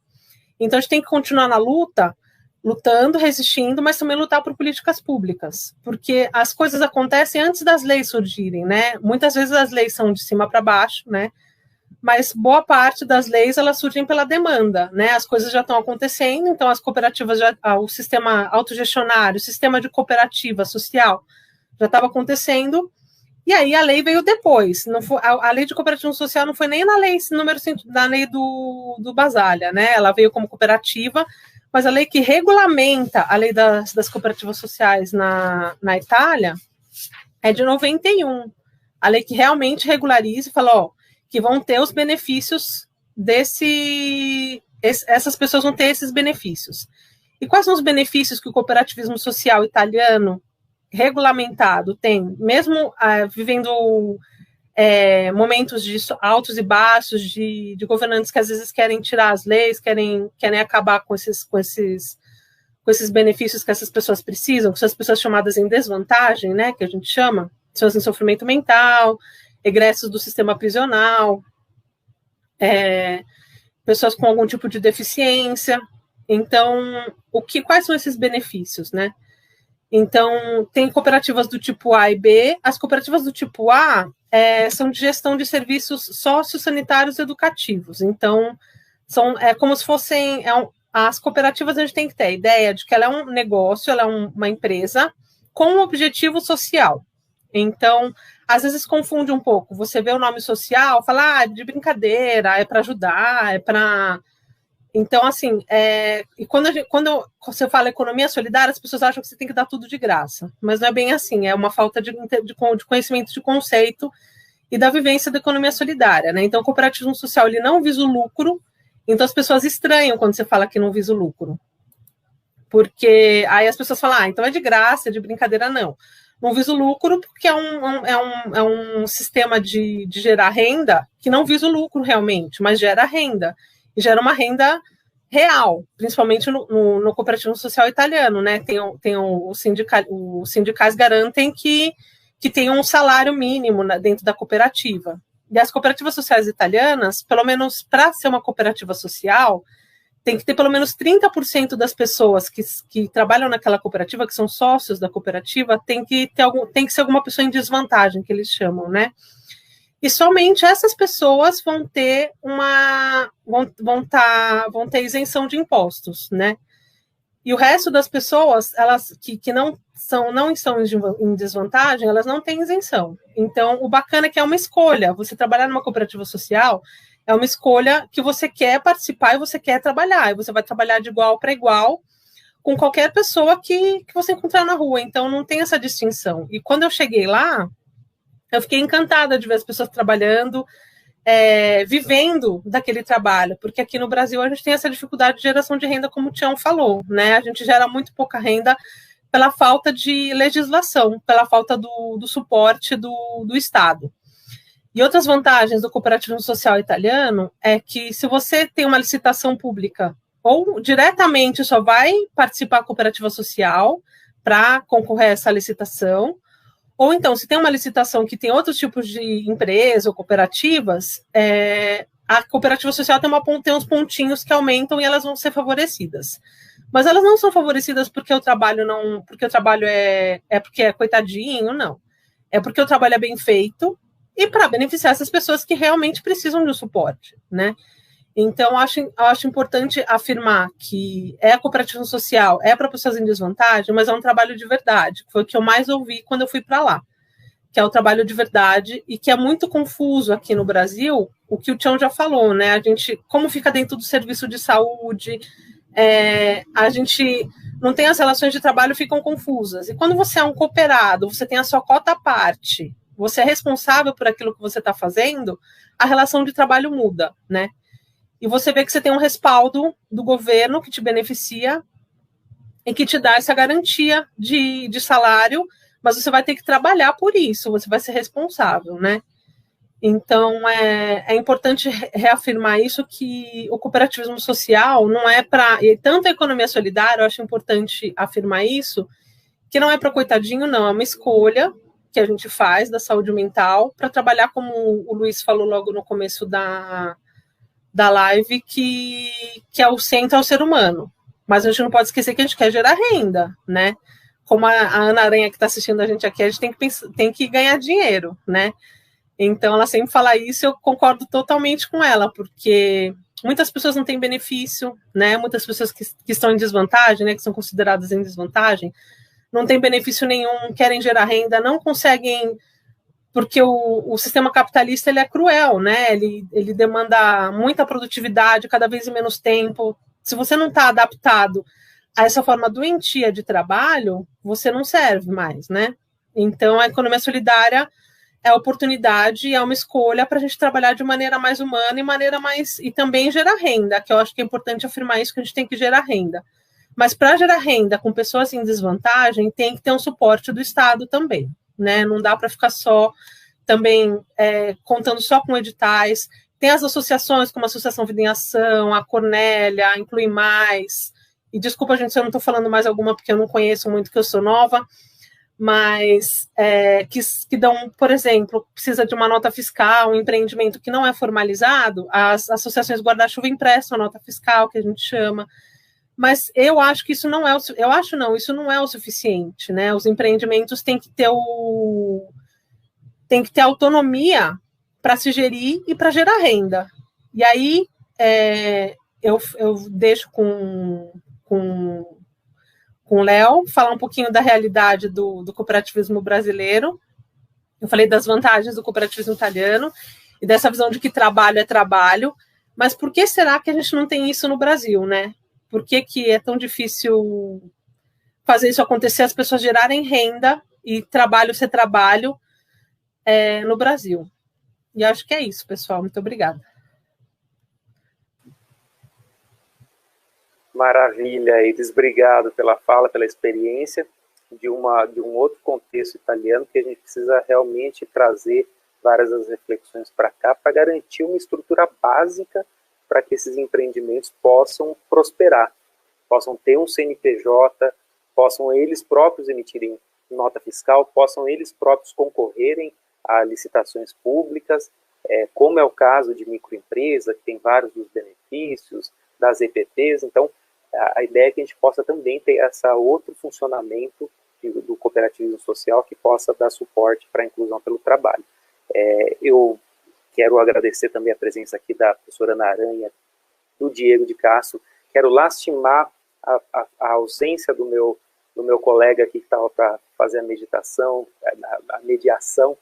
Então a gente tem que continuar na luta, lutando, resistindo, mas também lutar por políticas públicas, porque as coisas acontecem antes das leis surgirem, né? Muitas vezes as leis são de cima para baixo, né? Mas boa parte das leis, elas surgem pela demanda, né? As coisas já estão acontecendo, então as cooperativas, o sistema autogestionário, o sistema de cooperativa social já estava acontecendo, e aí a lei veio depois. Não foi, a lei de cooperativa social não foi nem na lei do Basaglia, né? Ela veio como cooperativa, mas a lei que regulamenta a lei das cooperativas sociais na Itália é de 91. A lei que realmente regulariza e fala, que vão ter os benefícios essas pessoas vão ter esses benefícios. E quais são os benefícios que o cooperativismo social italiano regulamentado tem, mesmo vivendo momentos de altos e baixos, de governantes que às vezes querem tirar as leis, querem acabar com esses benefícios que essas pessoas precisam, que são as pessoas chamadas em desvantagem, né, que a gente chama, pessoas em sofrimento mental, egressos do sistema prisional, pessoas com algum tipo de deficiência. Então, quais são esses benefícios, né? Então, tem cooperativas do tipo A e B. As cooperativas do tipo A são de gestão de serviços sociossanitários educativos. Então, É como se fossem... as cooperativas, a gente tem que ter a ideia de que ela é um negócio, ela é uma empresa com um objetivo social. Então, às vezes confunde um pouco. Você vê o nome social, fala, de brincadeira, é para ajudar, é para... Então, assim, e quando você fala economia solidária, as pessoas acham que você tem que dar tudo de graça. Mas não é bem assim, é uma falta de conhecimento de conceito e da vivência da economia solidária, né? Então, o cooperativismo social, ele não visa o lucro, então as pessoas estranham quando você fala que não visa o lucro. Porque aí as pessoas falam, então é de graça, é de brincadeira, não. Não visa o lucro porque é um sistema de gerar renda que não visa o lucro realmente, mas gera renda. E gera uma renda real, principalmente no cooperativismo social italiano, né? Os sindicais garantem que tem um salário mínimo dentro da cooperativa. E as cooperativas sociais italianas, pelo menos para ser uma cooperativa social, tem que ter pelo menos 30% das pessoas que trabalham naquela cooperativa, que são sócios da cooperativa, tem que ser alguma pessoa em desvantagem, que eles chamam, né? E somente essas pessoas vão ter vão ter isenção de impostos, né? E o resto das pessoas, elas que não estão em desvantagem, elas não têm isenção. Então, o bacana é que é uma escolha. Você trabalhar numa cooperativa social é uma escolha que você quer participar e você quer trabalhar. E você vai trabalhar de igual para igual com qualquer pessoa que você encontrar na rua. Então, não tem essa distinção. E quando eu cheguei lá, eu fiquei encantada de ver as pessoas trabalhando, vivendo daquele trabalho, porque aqui no Brasil a gente tem essa dificuldade de geração de renda, como o Tião falou, né? A gente gera muito pouca renda pela falta de legislação, pela falta do suporte do Estado. E outras vantagens do cooperativismo social italiano é que se você tem uma licitação pública ou diretamente só vai participar da cooperativa social para concorrer a essa licitação, ou então, se tem uma licitação que tem outros tipos de empresas ou cooperativas, a cooperativa social tem uns pontinhos que aumentam e elas vão ser favorecidas. Mas elas não são favorecidas porque o trabalho porque é coitadinho, não. É porque o trabalho é bem feito e para beneficiar essas pessoas que realmente precisam de um suporte, né? Então, eu acho importante afirmar que a cooperativa social é para pessoas em desvantagem, mas é um trabalho de verdade, que foi o que eu mais ouvi quando eu fui para lá, que é o trabalho de verdade e que é muito confuso aqui no Brasil, o que o Tião já falou, né? A gente, como fica dentro do serviço de saúde, a gente não tem as relações de trabalho, ficam confusas. E quando você é um cooperado, você tem a sua cota à parte, você é responsável por aquilo que você está fazendo, a relação de trabalho muda, né? E você vê que você tem um respaldo do governo que te beneficia e que te dá essa garantia de salário, mas você vai ter que trabalhar por isso, você vai ser responsável, né? Então, é importante reafirmar isso, que o cooperativismo social não é para... E tanto a economia solidária, eu acho importante afirmar isso, que não é para coitadinho, não, é uma escolha que a gente faz da saúde mental para trabalhar, como o Luiz falou logo no começo da live, que é o centro ao ser humano. Mas a gente não pode esquecer que a gente quer gerar renda, né? Como a Ana Aranha, que está assistindo a gente aqui, a gente tem que ganhar dinheiro, né? Então, ela sempre fala isso e eu concordo totalmente com ela, porque muitas pessoas não têm benefício, né? Muitas pessoas que estão em desvantagem, né? Que são consideradas em desvantagem, não têm benefício nenhum, querem gerar renda, não conseguem... Porque o sistema capitalista, ele é cruel, né? Ele demanda muita produtividade, cada vez em menos tempo. Se você não está adaptado a essa forma doentia de trabalho, você não serve mais, né? Então, a economia solidária é oportunidade, é uma escolha para a gente trabalhar de maneira mais humana e também gerar renda, que eu acho que é importante afirmar isso, que a gente tem que gerar renda. Mas para gerar renda com pessoas em desvantagem, tem que ter um suporte do Estado também, né? Não dá para ficar só também contando só com editais. Tem as associações, como a Associação Vida em Ação, a Cornélia, a Inclui Mais, e desculpa, gente, se eu não estou falando mais alguma, porque eu não conheço muito, que eu sou nova, mas que dão, por exemplo, precisa de uma nota fiscal, um empreendimento que não é formalizado, as associações guarda-chuva emprestam a nota fiscal, que a gente chama. Mas eu acho que isso não é isso não é o suficiente, né? Os empreendimentos têm que ter autonomia para se gerir e para gerar renda. E aí eu deixo com o Léo falar um pouquinho da realidade do cooperativismo brasileiro. Eu falei das vantagens do cooperativismo italiano e dessa visão de que trabalho é trabalho, mas por que será que a gente não tem isso no Brasil, né? Por que é tão difícil fazer isso acontecer, as pessoas gerarem renda e trabalho ser trabalho no Brasil? E acho que é isso, pessoal. Muito obrigada.
Maravilha, Iris. Obrigado pela fala, pela experiência de um outro contexto italiano que a gente precisa realmente trazer várias das reflexões para cá para garantir uma estrutura básica para que esses empreendimentos possam prosperar, possam ter um CNPJ, possam eles próprios emitirem nota fiscal, possam eles próprios concorrerem a licitações públicas, como é o caso de microempresa, que tem vários dos benefícios, das EPTs. Então, a ideia é que a gente possa também ter esse outro funcionamento do cooperativismo social que possa dar suporte para a inclusão pelo trabalho. Eu quero agradecer também a presença aqui da professora Ana Aranha, do Diego de Castro. Quero lastimar a ausência do meu colega aqui que estava para fazer a meditação, a mediação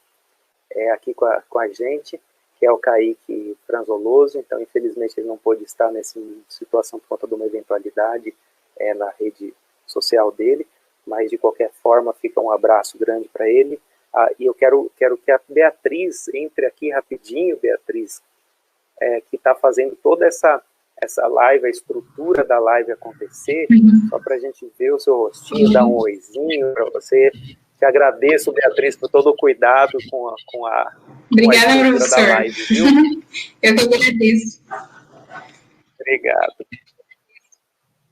aqui com a gente, que é o Kaique Franzoloso. Então, infelizmente, ele não pôde estar nessa situação por conta de uma eventualidade na rede social dele, mas, de qualquer forma, fica um abraço grande para ele. E eu quero que a Beatriz entre aqui rapidinho, Beatriz, que está fazendo toda essa live, a estrutura da live acontecer, só para a gente ver o seu rostinho, dar um oizinho para você. Te agradeço, Beatriz, por todo o cuidado com a
Obrigada, professor.
Da live, viu?
Eu que agradeço.
Obrigado.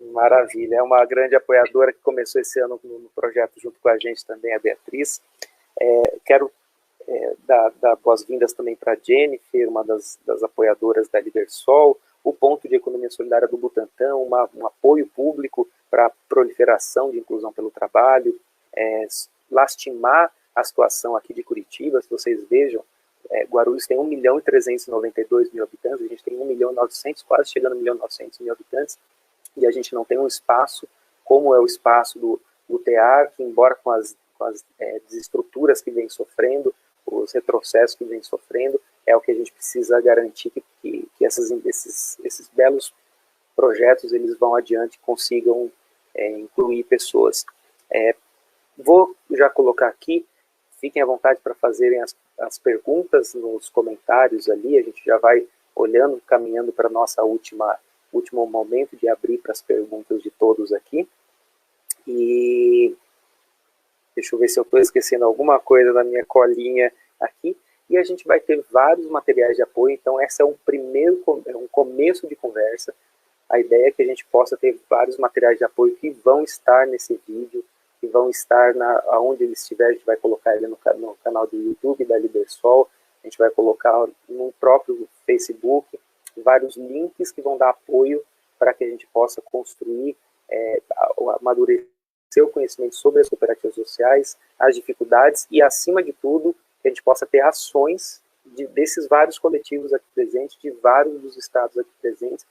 Maravilha. É uma grande apoiadora que começou esse ano no projeto junto com a gente também, a Beatriz. Quero dar boas-vindas também para a Jennifer, uma das apoiadoras da Libersol, o Ponto de Economia Solidária do Butantã, um apoio público para a proliferação de inclusão pelo trabalho, lastimar a situação aqui de Curitiba. Se vocês vejam, Guarulhos tem 1.392.000 habitantes, a gente tem 1.900.000, quase chegando a 1.900.000 habitantes, e a gente não tem um espaço como é o espaço do TEAR, que, embora com as desestruturas que vem sofrendo, os retrocessos que vem sofrendo, é o que a gente precisa garantir que esses belos projetos eles vão adiante, consigam incluir pessoas. Vou já colocar aqui, fiquem à vontade para fazerem as perguntas nos comentários ali, a gente já vai olhando, caminhando para nossa último momento de abrir para as perguntas de todos aqui. E deixa eu ver se eu estou esquecendo alguma coisa da minha colinha aqui. E a gente vai ter vários materiais de apoio, então esse é um começo de conversa. A ideia é que a gente possa ter vários materiais de apoio que vão estar nesse vídeo, que vão estar aonde ele estiver. A gente vai colocar ele no canal do YouTube da Libersol, a gente vai colocar no próprio Facebook, vários links que vão dar apoio para que a gente possa construir, amadurecer o conhecimento sobre as cooperativas sociais, as dificuldades e, acima de tudo, que a gente possa ter ações desses vários coletivos aqui presentes, de vários dos estados aqui presentes,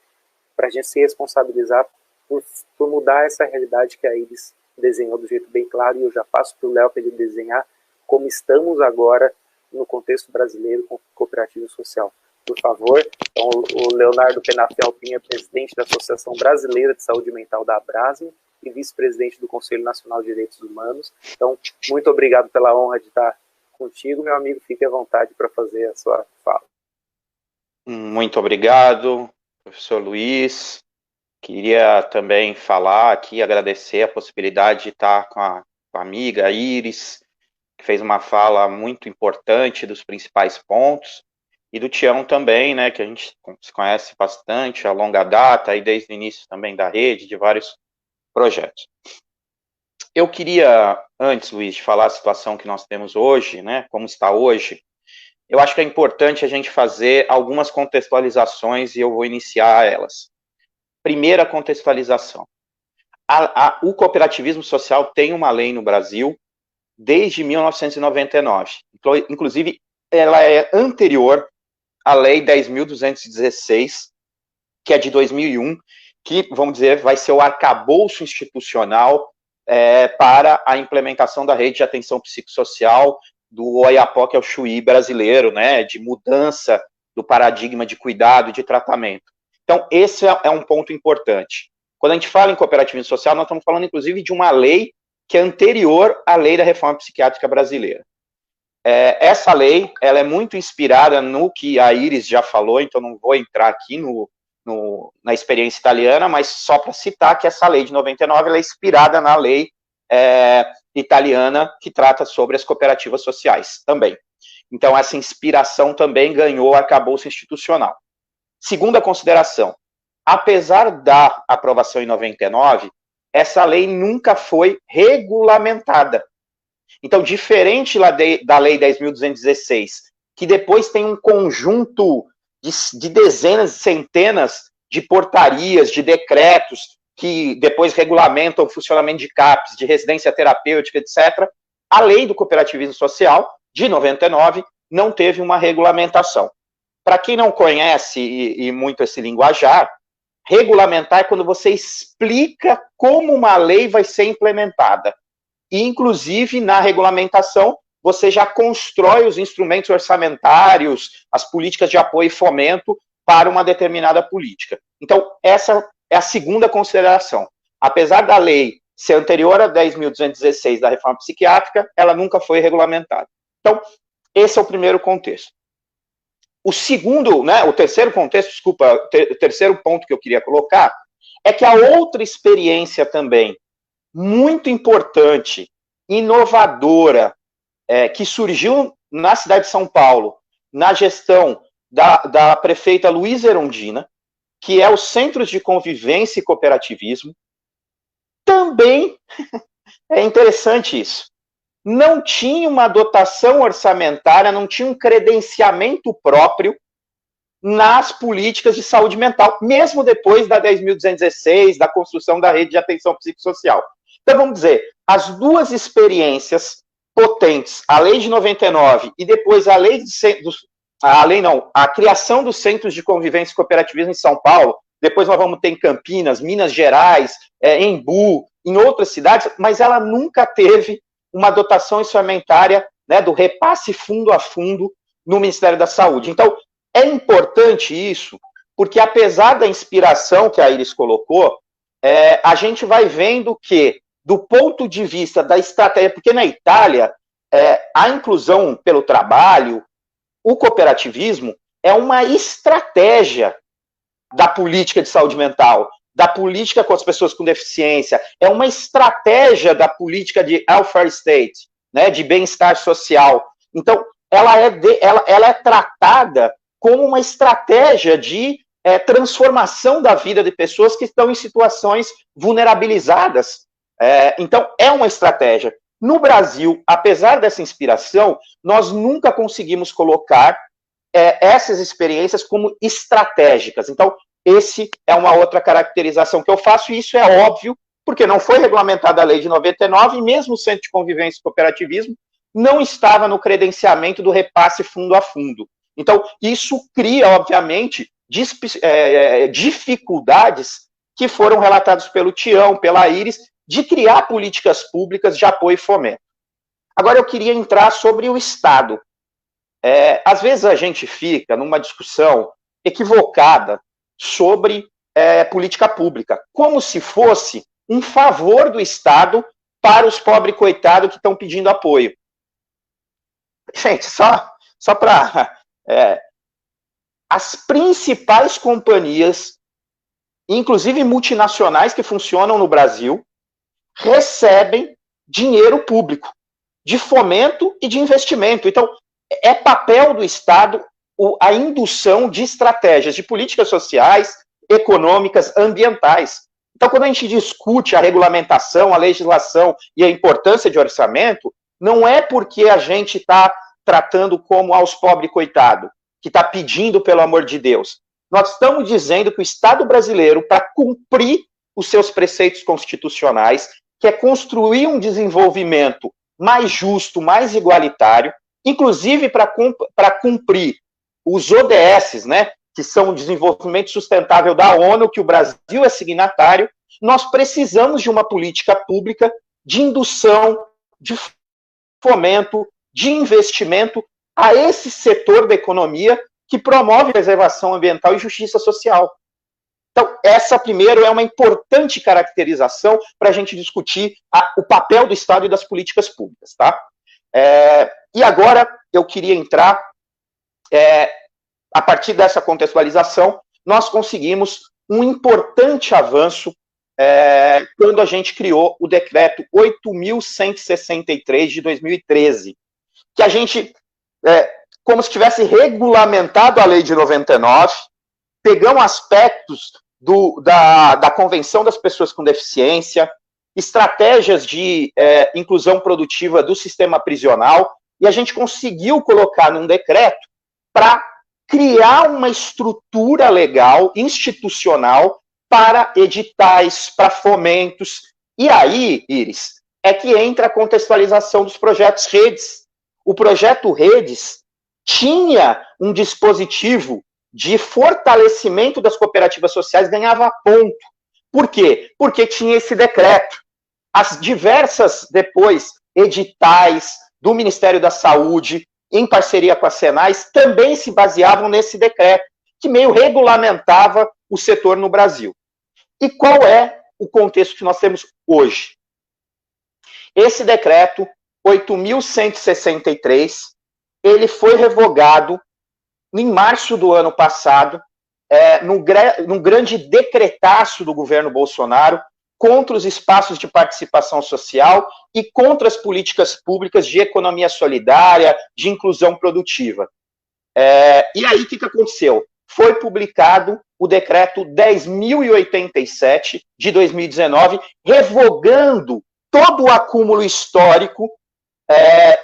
para a gente se responsabilizar por mudar essa realidade que a Iris desenhou do jeito bem claro, e eu já passo para o Léo para ele desenhar como estamos agora no contexto brasileiro com cooperativo social. Por favor. Então, o Leonardo Penafiel Pinha, presidente da Associação Brasileira de Saúde Mental da Abrasme e vice-presidente do Conselho Nacional de Direitos Humanos. Então, muito obrigado pela honra de estar contigo, meu amigo. Fique à vontade para fazer a sua fala.
Muito obrigado, professor Luiz. Queria também falar aqui, agradecer a possibilidade de estar com a amiga Iris, que fez uma fala muito importante dos principais pontos, e do Tião também, né, que a gente se conhece bastante, a longa data, e desde o início também da rede, de vários projetos. Eu queria, antes, Luiz, de falar a situação que nós temos hoje, né, como está hoje, eu acho que é importante a gente fazer algumas contextualizações, e eu vou iniciar elas. Primeira contextualização. O cooperativismo social tem uma lei no Brasil desde 1999. Inclusive, ela é anterior à Lei 10.216, que é de 2001, que, vamos dizer, vai ser o arcabouço institucional para a implementação da rede de atenção psicossocial do Oiapoque, que é o Chuí brasileiro, né, de mudança do paradigma de cuidado e de tratamento. Então, esse é um ponto importante. Quando a gente fala em cooperativismo social, nós estamos falando, inclusive, de uma lei que é anterior à lei da reforma psiquiátrica brasileira. Essa lei, ela é muito inspirada no que a Iris já falou, então não vou entrar aqui na experiência italiana, mas só para citar que essa lei de 99, ela é inspirada na lei italiana que trata sobre as cooperativas sociais também. Então, essa inspiração também ganhou arcabouço institucional. Segunda consideração, apesar da aprovação em 99, essa lei nunca foi regulamentada. Então, diferente da Lei 10.216, que depois tem um conjunto de dezenas, centenas de portarias, de decretos, que depois regulamentam o funcionamento de CAPs, de residência terapêutica, etc., a Lei do Cooperativismo Social, de 99, não teve uma regulamentação. Para quem não conhece e muito esse linguajar, regulamentar é quando você explica como uma lei vai ser implementada. E, inclusive, na regulamentação, você já constrói os instrumentos orçamentários, as políticas de apoio e fomento para uma determinada política. Então, essa é a segunda consideração. Apesar da lei ser anterior a 10.216 da reforma psiquiátrica, ela nunca foi regulamentada. Então, esse é o primeiro contexto. O segundo, né, o terceiro contexto, desculpa, o terceiro ponto que eu queria colocar, é que a outra experiência também, muito importante, inovadora, que surgiu na cidade de São Paulo, na gestão da prefeita Luísa Erundina, que é os Centros de Convivência e Cooperativismo, também é interessante isso. Não tinha uma dotação orçamentária, não tinha um credenciamento próprio nas políticas de saúde mental, mesmo depois da 10.216, da construção da rede de atenção psicossocial. Então, vamos dizer, as duas experiências potentes, a lei de 99 e depois a criação dos Centros de Convivência e Cooperativismo em São Paulo, depois nós vamos ter em Campinas, Minas Gerais, Embu, em outras cidades, mas ela nunca teve uma dotação orçamentária, né, do repasse fundo a fundo no Ministério da Saúde. Então, é importante isso, porque apesar da inspiração que a Iris colocou, a gente vai vendo que, do ponto de vista da estratégia, porque na Itália, a inclusão pelo trabalho, o cooperativismo, é uma estratégia da política de saúde mental, da política com as pessoas com deficiência, é uma estratégia da política de welfare state, né, de bem-estar social. Então, ela é tratada como uma estratégia de transformação da vida de pessoas que estão em situações vulnerabilizadas. Então, é uma estratégia. No Brasil, apesar dessa inspiração, nós nunca conseguimos colocar essas experiências como estratégicas. Então, esse é uma outra caracterização que eu faço, e isso é óbvio, porque não foi regulamentada a lei de 99, e mesmo o Centro de Convivência e Cooperativismo não estava no credenciamento do repasse fundo a fundo. Então, isso cria, obviamente, dificuldades que foram relatadas pelo Tião, pela Iris, de criar políticas públicas de apoio e fomento. Agora, eu queria entrar sobre o Estado. Às vezes a gente fica numa discussão equivocada sobre política pública, como se fosse um favor do Estado para os pobres coitados que estão pedindo apoio. Gente, só para... as principais companhias, inclusive multinacionais que funcionam no Brasil, recebem dinheiro público, de fomento e de investimento. Então, é papel do Estado a indução de estratégias de políticas sociais, econômicas, ambientais. Então, quando a gente discute a regulamentação, a legislação e a importância de orçamento, não é porque a gente está tratando como aos pobres coitados, que está pedindo pelo amor de Deus. Nós estamos dizendo que o Estado brasileiro, para cumprir os seus preceitos constitucionais, que é construir um desenvolvimento mais justo, mais igualitário, inclusive para cumprir os ODS, né, que são o desenvolvimento sustentável da ONU, que o Brasil é signatário, nós precisamos de uma política pública de indução, de fomento, de investimento a esse setor da economia que promove preservação ambiental e justiça social. Então, essa, primeiro, é uma importante caracterização para a gente discutir o papel do Estado e das políticas públicas, tá? E agora, eu queria entrar, a partir dessa contextualização, nós conseguimos um importante avanço quando a gente criou o decreto 8.163 de 2013, que a gente, como se tivesse regulamentado a lei de 99, pegamos aspectos da Convenção das Pessoas com Deficiência, estratégias de inclusão produtiva do sistema prisional, e a gente conseguiu colocar num decreto para criar uma estrutura legal, institucional, para editais, para fomentos. E aí, Iris, é que entra a contextualização dos projetos Redes. O projeto Redes tinha um dispositivo de fortalecimento das cooperativas sociais, ganhava ponto. Por quê? Porque tinha esse decreto. As diversas, depois, editais do Ministério da Saúde, em parceria com a Senais, também se baseavam nesse decreto, que meio regulamentava o setor no Brasil. E qual é o contexto que nós temos hoje? Esse decreto, 8.163, ele foi revogado em março do ano passado, num grande decretaço do governo Bolsonaro, contra os espaços de participação social e contra as políticas públicas de economia solidária, de inclusão produtiva. E aí, o que aconteceu? Foi publicado o decreto 10.087 de 2019, revogando todo o acúmulo histórico,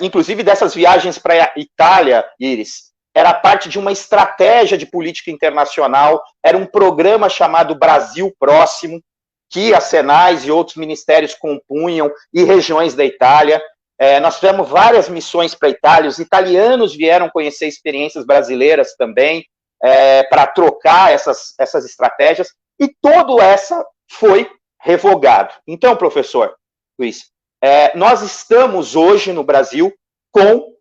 inclusive dessas viagens para a Itália, Iris, era parte de uma estratégia de política internacional, era um programa chamado Brasil Próximo, que a Senais e outros ministérios compunham, e regiões da Itália. Nós fizemos várias missões para a Itália, os italianos vieram conhecer experiências brasileiras também, para trocar essas estratégias, e todo essa foi revogado. Então, professor Luiz, nós estamos hoje no Brasil com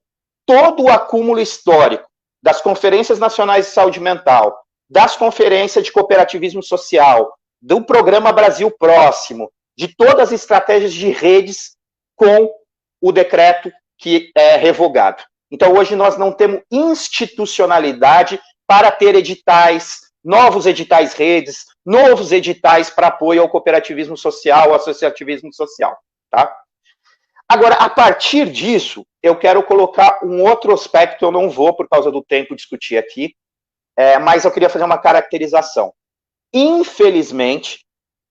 todo o acúmulo histórico das conferências nacionais de saúde mental, das conferências de cooperativismo social, do programa Brasil Próximo, de todas as estratégias de redes com o decreto que é revogado. Então, hoje nós não temos institucionalidade para ter editais, novos editais redes, novos editais para apoio ao cooperativismo social, ao associativismo social, tá? Agora, a partir disso, eu quero colocar um outro aspecto, eu não vou, por causa do tempo, discutir aqui, mas eu queria fazer uma caracterização. Infelizmente,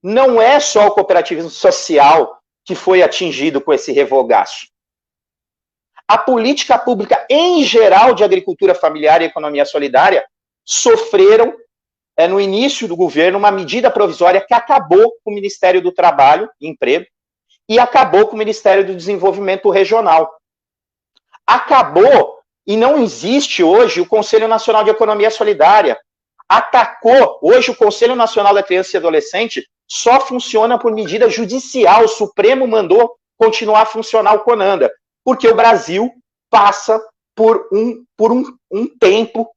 não é só o cooperativismo social que foi atingido com esse revogaço. A política pública, em geral, de agricultura familiar e economia solidária, sofreram, no início do governo, uma medida provisória que acabou com o Ministério do Trabalho e Emprego e acabou com o Ministério do Desenvolvimento Regional. Acabou, e não existe hoje, o Conselho Nacional de Economia Solidária. Atacou, hoje o Conselho Nacional da Criança e Adolescente só funciona por medida judicial, o Supremo mandou continuar a funcionar o CONANDA, porque o Brasil passa por um tempo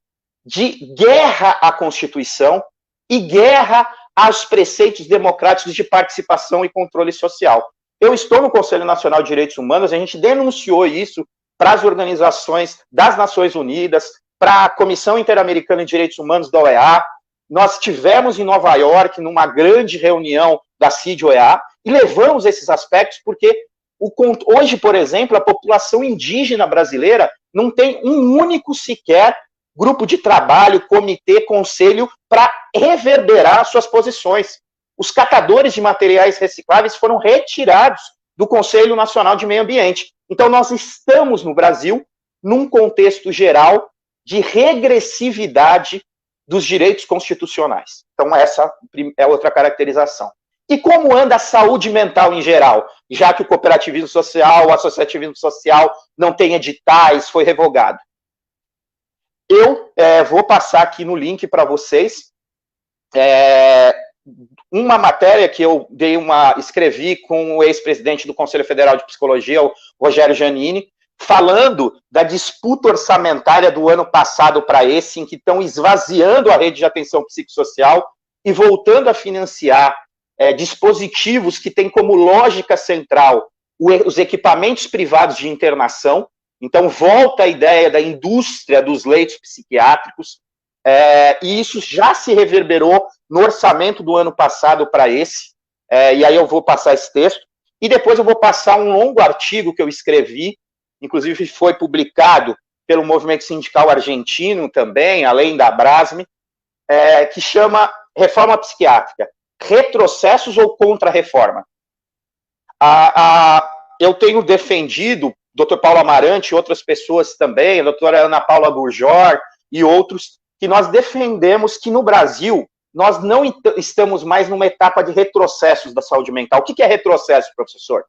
de guerra à Constituição e guerra aos preceitos democráticos de participação e controle social. Eu estou no Conselho Nacional de Direitos Humanos, a gente denunciou isso para as organizações das Nações Unidas, para a Comissão Interamericana de Direitos Humanos da OEA. Nós estivemos em Nova York, numa grande reunião da CID-OEA, e levamos esses aspectos porque hoje, por exemplo, a população indígena brasileira não tem um único sequer grupo de trabalho, comitê, conselho, para reverberar suas posições. Os catadores de materiais recicláveis foram retirados do Conselho Nacional de Meio Ambiente. Então, nós estamos no Brasil num contexto geral de regressividade dos direitos constitucionais. Então, essa é outra caracterização. E como anda a saúde mental em geral? Já que o cooperativismo social, o associativismo social não tem editais, foi revogado. eu vou passar aqui no link para vocês uma matéria que eu escrevi com o ex-presidente do Conselho Federal de Psicologia, o Rogério Giannini, falando da disputa orçamentária do ano passado para esse, em que estão esvaziando a rede de atenção psicossocial e voltando a financiar dispositivos que têm como lógica central os equipamentos privados de internação. Então, volta a ideia da indústria dos leitos psiquiátricos, e isso já se reverberou no orçamento do ano passado para esse, e aí eu vou passar esse texto, e depois eu vou passar um longo artigo que eu escrevi, inclusive foi publicado pelo movimento sindical argentino também, além da Abrasme, que chama Reforma Psiquiátrica, retrocessos ou contra-reforma? Eu tenho defendido, Dr. Paulo Amarante e outras pessoas também, a doutora Ana Paula Gurjor e outros, que nós defendemos que no Brasil nós não estamos mais numa etapa de retrocessos da saúde mental. O que é retrocesso, professor?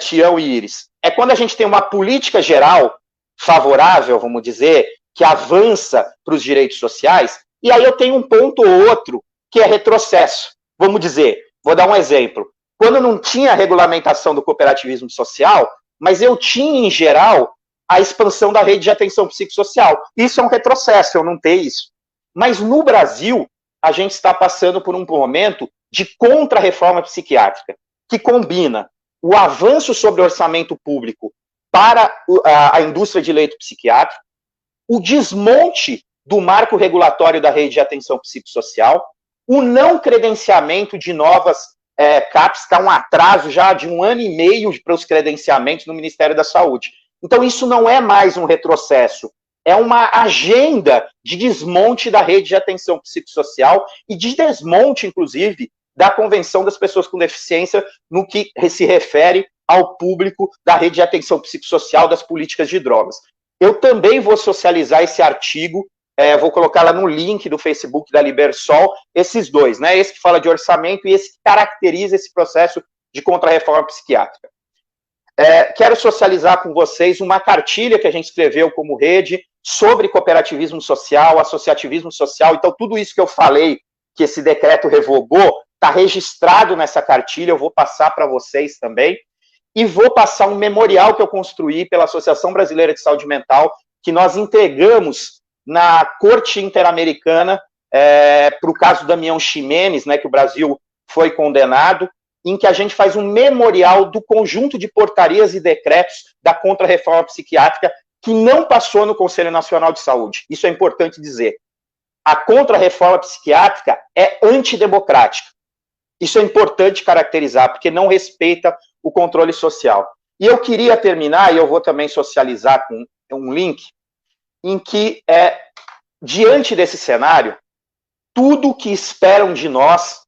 Tião e Iris? É quando a gente tem uma política geral favorável, vamos dizer, que avança para os direitos sociais, e aí eu tenho um ponto ou outro que é retrocesso. Vamos dizer, vou dar um exemplo. Quando não tinha a regulamentação do cooperativismo social, mas eu tinha, em geral, a expansão da rede de atenção psicossocial. Isso é um retrocesso, eu não ter isso. Mas no Brasil, a gente está passando por um momento de contra-reforma psiquiátrica, que combina o avanço sobre o orçamento público para a indústria de leito psiquiátrico, o desmonte do marco regulatório da rede de atenção psicossocial, o não credenciamento de novas CAPs, está um atraso já de 1 ano e meio para os credenciamentos no Ministério da Saúde. Então, isso não é mais um retrocesso, é uma agenda de desmonte da rede de atenção psicossocial e de desmonte, inclusive, da Convenção das Pessoas com Deficiência no que se refere ao público da rede de atenção psicossocial das políticas de drogas. Eu também vou socializar esse artigo, vou colocar lá no link do Facebook da Libersol, esses dois, né? Esse que fala de orçamento e esse que caracteriza esse processo de contra-reforma psiquiátrica. Quero socializar com vocês uma cartilha que a gente escreveu como rede sobre cooperativismo social, associativismo social. Então, tudo isso que eu falei, que esse decreto revogou, está registrado nessa cartilha, eu vou passar para vocês também. E vou passar um memorial que eu construí pela Associação Brasileira de Saúde Mental, que nós entregamos na Corte Interamericana, para o caso Damião Ximenes, né, que o Brasil foi condenado, em que a gente faz um memorial do conjunto de portarias e decretos da contra-reforma psiquiátrica que não passou no Conselho Nacional de Saúde. Isso é importante dizer. A contra-reforma psiquiátrica é antidemocrática. Isso é importante caracterizar, porque não respeita o controle social. E eu queria terminar, e eu vou também socializar com um link, em que, diante desse cenário, tudo o que esperam de nós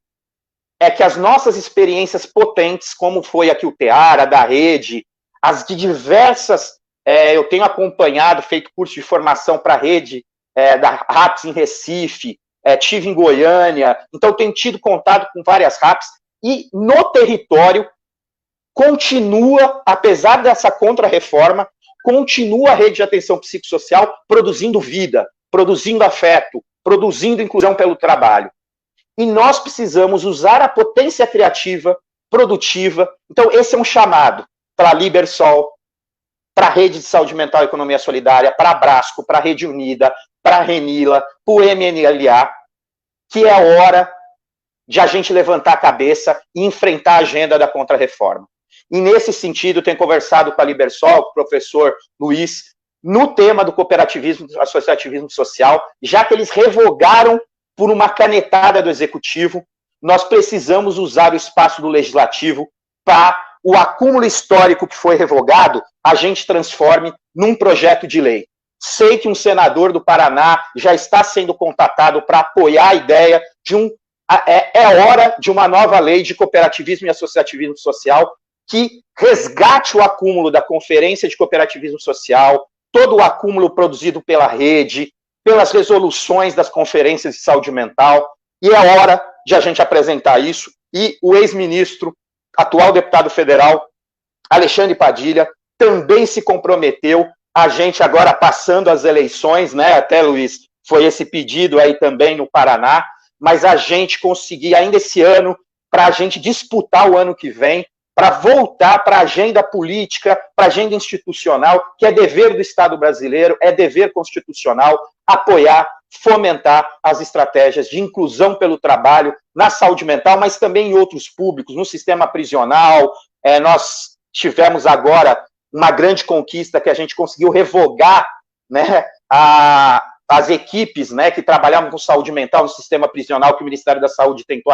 é que as nossas experiências potentes, como foi aqui o Teara, da rede, as de diversas, eu tenho acompanhado, feito curso de formação para a rede da RAPS em Recife, tive em Goiânia, então tenho tido contato com várias RAPS, e no território continua, apesar dessa contra-reforma, continua a rede de atenção psicossocial produzindo vida, produzindo afeto, produzindo inclusão pelo trabalho. E nós precisamos usar a potência criativa, produtiva. Então, esse é um chamado para a Libersol, para a Rede de Saúde Mental e Economia Solidária, para a Brasco, para a Rede Unida, para a Renila, para o MNLA, que é hora de a gente levantar a cabeça e enfrentar a agenda da contra-reforma. E, nesse sentido, tenho conversado com a Libersol, com o professor Luiz, no tema do cooperativismo, do associativismo social, já que eles revogaram por uma canetada do Executivo, nós precisamos usar o espaço do Legislativo para o acúmulo histórico que foi revogado, a gente transforme num projeto de lei. Sei que um senador do Paraná já está sendo contatado para apoiar a ideia de é hora de uma nova lei de cooperativismo e associativismo social que resgate o acúmulo da Conferência de Cooperativismo Social, todo o acúmulo produzido pela rede, pelas resoluções das conferências de saúde mental, e é hora de a gente apresentar isso, e o ex-ministro, atual deputado federal, Alexandre Padilha, também se comprometeu a gente agora passando as eleições, né, até, Luiz, foi esse pedido aí também no Paraná, mas a gente conseguir ainda esse ano, para a gente disputar o ano que vem, para voltar para a agenda política, para a agenda institucional, que é dever do Estado brasileiro, é dever constitucional, apoiar, fomentar as estratégias de inclusão pelo trabalho na saúde mental, mas também em outros públicos, no sistema prisional. Nós tivemos agora uma grande conquista que a gente conseguiu revogar, né, as equipes, né, que trabalhavam com saúde mental no sistema prisional, que o Ministério da Saúde tentou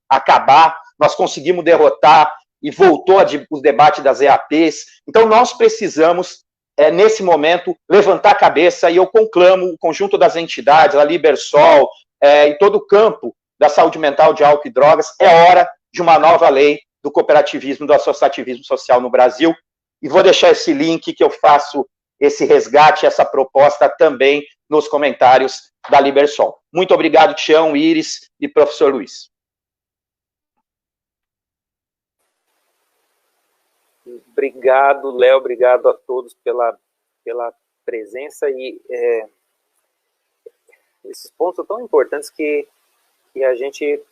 acabar. Nós conseguimos derrotar e voltou os debates das EAPs. Então, nós precisamos, nesse momento, levantar a cabeça, e eu conclamo o conjunto das entidades, a Libersol, e todo o campo da saúde mental, de álcool e drogas. É hora de uma nova lei do cooperativismo, do associativismo social no Brasil. E vou deixar esse link que eu faço esse resgate, essa proposta também nos comentários da Libersol. Muito obrigado, Tião, Iris e professor Luiz.
Obrigado, Léo, obrigado a todos pela presença, e esses pontos são tão importantes que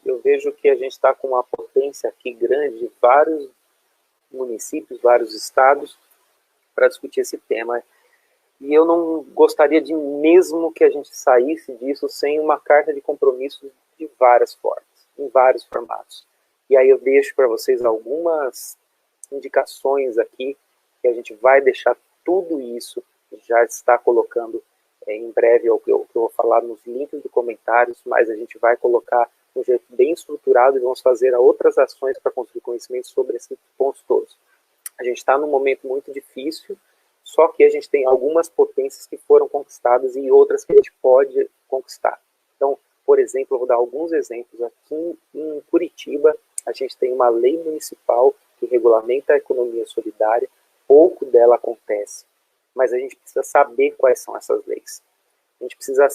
eu vejo que a gente está com uma potência aqui grande de vários municípios, vários estados, para discutir esse tema. E eu não gostaria de mesmo que a gente saísse disso sem uma carta de compromisso de várias formas, em vários formatos. E aí eu deixo para vocês algumas indicações aqui, que a gente vai deixar tudo isso, já está colocando em breve, o que eu vou falar nos links de comentários, mas a gente vai colocar de um jeito bem estruturado e vamos fazer outras ações para construir conhecimento sobre esses pontos todos. A gente está num momento muito difícil, só que a gente tem algumas potências que foram conquistadas e outras que a gente pode conquistar. Então, por exemplo, eu vou dar alguns exemplos. Aqui em Curitiba, a gente tem uma lei municipal que regulamenta a economia solidária. Pouco dela acontece, mas a gente precisa saber quais são essas leis. A gente precisa...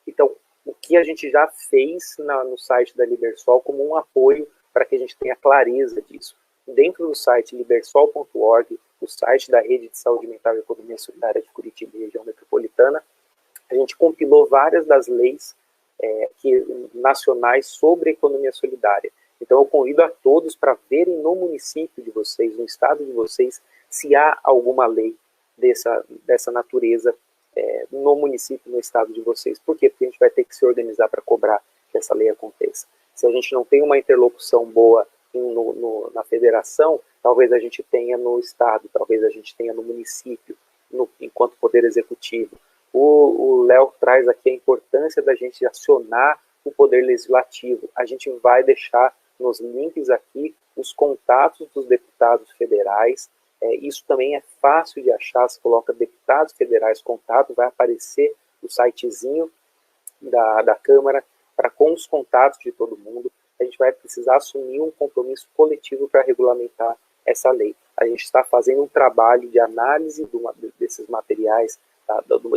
Então, o que a gente já fez no site da Libersol como um apoio para que a gente tenha clareza disso. Dentro do site libersol.org, o site da Rede de Saúde Mental e Economia Solidária de Curitiba e região metropolitana, a gente compilou várias das leis nacionais sobre economia solidária. Então eu convido a todos para verem no município de vocês, no estado de vocês, se há alguma lei dessa natureza no município, no estado de vocês. Por quê? Porque a gente vai ter que se organizar para cobrar que essa lei aconteça. Se a gente não tem uma interlocução boa na federação, talvez a gente tenha no estado, talvez a gente tenha no município, enquanto poder executivo. O Léo traz aqui a importância da gente acionar o poder legislativo. A gente vai deixar nos links aqui os contatos dos deputados federais. Isso também é fácil de achar, você coloca deputados federais contato, vai aparecer o sitezinho da Câmara com os contatos de todo mundo. A gente vai precisar assumir um compromisso coletivo para regulamentar essa lei. A gente está fazendo um trabalho de análise desses materiais,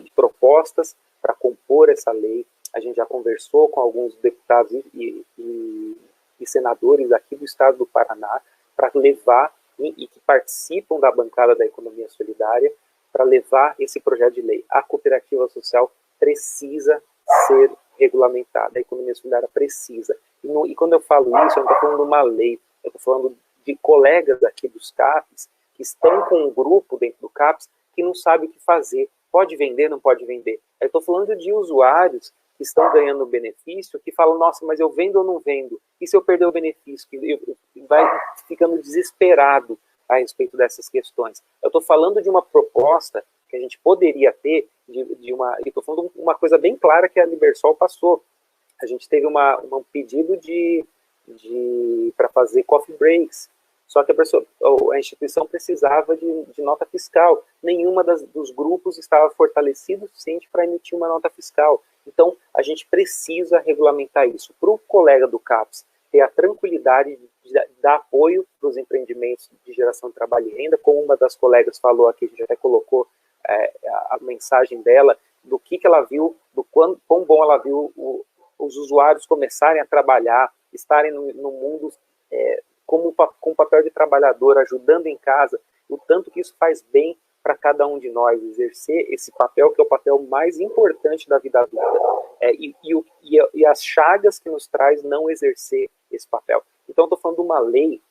de propostas para compor essa lei. A gente já conversou com alguns deputados e senadores aqui do estado do Paraná para levar, e que participam da bancada da economia solidária, para levar esse projeto de lei. A cooperativa social precisa ser regulamentada, a economia solidária precisa. E quando eu falo isso, eu não estou falando de uma lei, eu estou falando de colegas aqui dos CAPs, que estão com um grupo dentro do CAPs, que não sabe o que fazer. Pode vender, não pode vender? Eu estou falando de usuários que estão ganhando benefício, que falam, nossa, mas eu vendo ou não vendo? E se eu perder o benefício? Vai ficando desesperado a respeito dessas questões. Eu estou falando de uma proposta que a gente poderia ter, eu estou falando de uma coisa bem clara que a Libersol passou. A gente teve um pedido para fazer coffee breaks, só que a instituição precisava de nota fiscal. Nenhuma dos grupos estava fortalecido o suficiente para emitir uma nota fiscal. Então, a gente precisa regulamentar isso. Para o colega do CAPS ter a tranquilidade de dar apoio para os empreendimentos de geração de trabalho e renda, como uma das colegas falou aqui, a gente até colocou a mensagem dela, do que ela viu, do quão bom ela viu os usuários começarem a trabalhar, estarem no mundo com o papel de trabalhador, ajudando em casa, o tanto que isso faz bem para cada um de nós exercer esse papel, que é o papel mais importante da vida adulta, e as chagas que nos traz não exercer esse papel. Então, estou falando de uma lei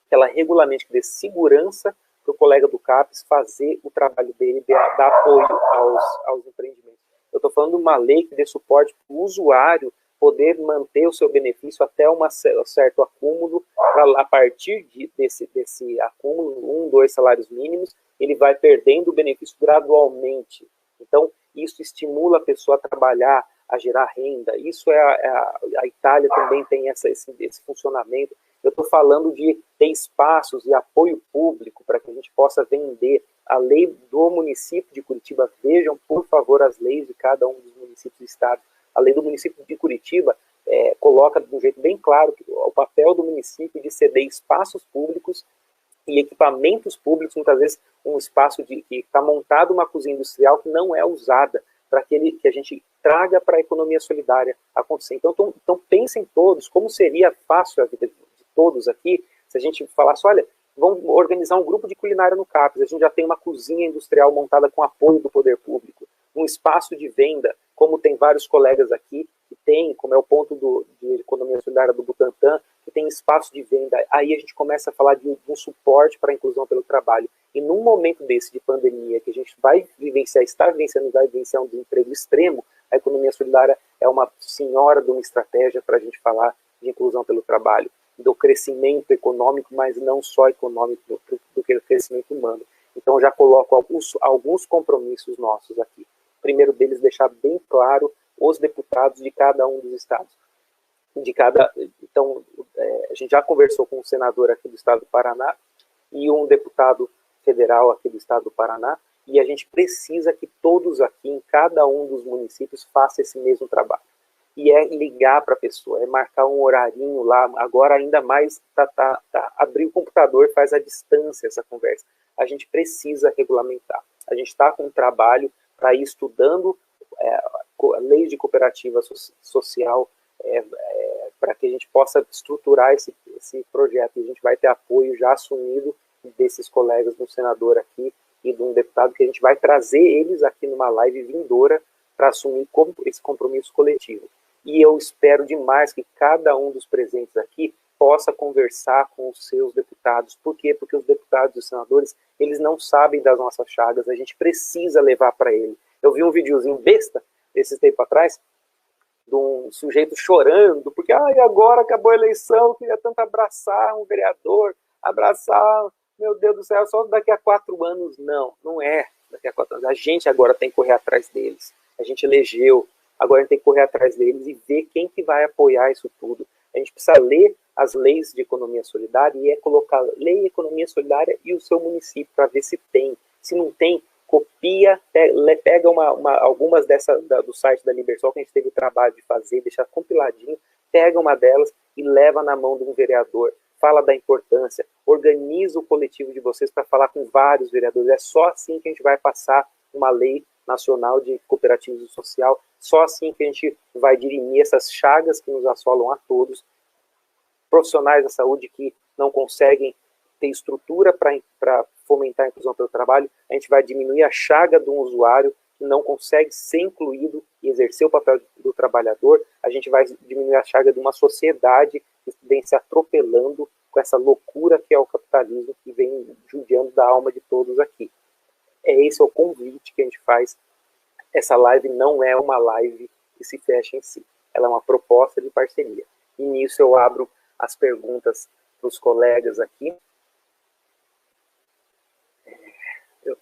que ela regulamente dê segurança para o colega do CAPES fazer o trabalho dele, dar apoio aos empreendimentos. Eu estou falando de uma lei que dê suporte para o usuário poder manter o seu benefício até um certo acúmulo, a partir desse acúmulo, 1, 2 salários mínimos, ele vai perdendo o benefício gradualmente. Então, isso estimula a pessoa a trabalhar, a gerar renda. Isso a Itália também tem esse funcionamento. Eu estou falando de ter espaços e apoio público para que a gente possa vender. A lei do município de Curitiba, vejam, por favor, as leis de cada um dos municípios do estado. A lei do município de Curitiba coloca de um jeito bem claro que o papel do município de ceder espaços públicos e equipamentos públicos, muitas vezes um espaço que está montado uma cozinha industrial que não é usada, para que a gente traga para a economia solidária acontecer. Então pensem todos, como seria fácil a vida de todos aqui, se a gente falasse, olha, vamos organizar um grupo de culinária no CAPES, a gente já tem uma cozinha industrial montada com apoio do poder público, um espaço de venda, como tem vários colegas aqui, que tem, como é o ponto de economia solidária do Butantã, que tem espaço de venda. Aí a gente começa a falar de um suporte para a inclusão pelo trabalho. E num momento desse de pandemia, que a gente vai vivenciar, está vivenciando e vai vivenciar um desemprego extremo, a economia solidária é uma senhora de uma estratégia para a gente falar de inclusão pelo trabalho, do crescimento econômico, mas não só econômico, do que o crescimento humano. Então já coloco alguns compromissos nossos aqui. O primeiro deles, deixar bem claro os deputados de cada um dos estados. Então, a gente já conversou com um senador aqui do estado do Paraná e um deputado federal aqui do estado do Paraná, e a gente precisa que todos aqui, em cada um dos municípios, façam esse mesmo trabalho. E é ligar para a pessoa, é marcar um horarinho lá, agora ainda mais, abrir o computador, faz à distância essa conversa. A gente precisa regulamentar. A gente está com um trabalho para ir estudando a lei de cooperativa social, para que a gente possa estruturar esse projeto. E a gente vai ter apoio já assumido desses colegas do senador aqui e de um deputado, que a gente vai trazer eles aqui numa live vindoura para assumir esse compromisso coletivo. E eu espero demais que cada um dos presentes aqui possa conversar com os seus deputados. Por quê? Porque os deputados e os senadores, eles não sabem das nossas chagas, a gente precisa levar para eles. Eu vi um videozinho besta, esse tempo atrás, de um sujeito chorando, porque agora acabou a eleição, queria tanto abraçar um vereador, abraçar, meu Deus do céu, só daqui a 4 anos. Não é daqui a 4 anos. A gente agora tem que correr atrás deles. A gente elegeu, agora a gente tem que correr atrás deles e ver quem que vai apoiar isso tudo. A gente precisa ler as leis de economia solidária e colocar lei de economia solidária e o seu município para ver se tem. Se não tem, copia, pega algumas do site da Libersol, que a gente teve o trabalho de fazer, deixar compiladinho, pega uma delas e leva na mão de um vereador, fala da importância, organiza o coletivo de vocês para falar com vários vereadores. É só assim que a gente vai passar uma lei nacional de cooperativismo social, só assim que a gente vai dirimir essas chagas que nos assolam a todos, profissionais da saúde que não conseguem ter estrutura para fomentar a inclusão pelo trabalho, a gente vai diminuir a chaga de um usuário que não consegue ser incluído e exercer o papel do trabalhador, a gente vai diminuir a chaga de uma sociedade que vem se atropelando com essa loucura que é o capitalismo, que vem judiando da alma de todos aqui. Esse é o convite que a gente faz. Essa live não é uma live que se fecha em si, ela é uma proposta de parceria. E nisso eu abro as perguntas para os colegas aqui.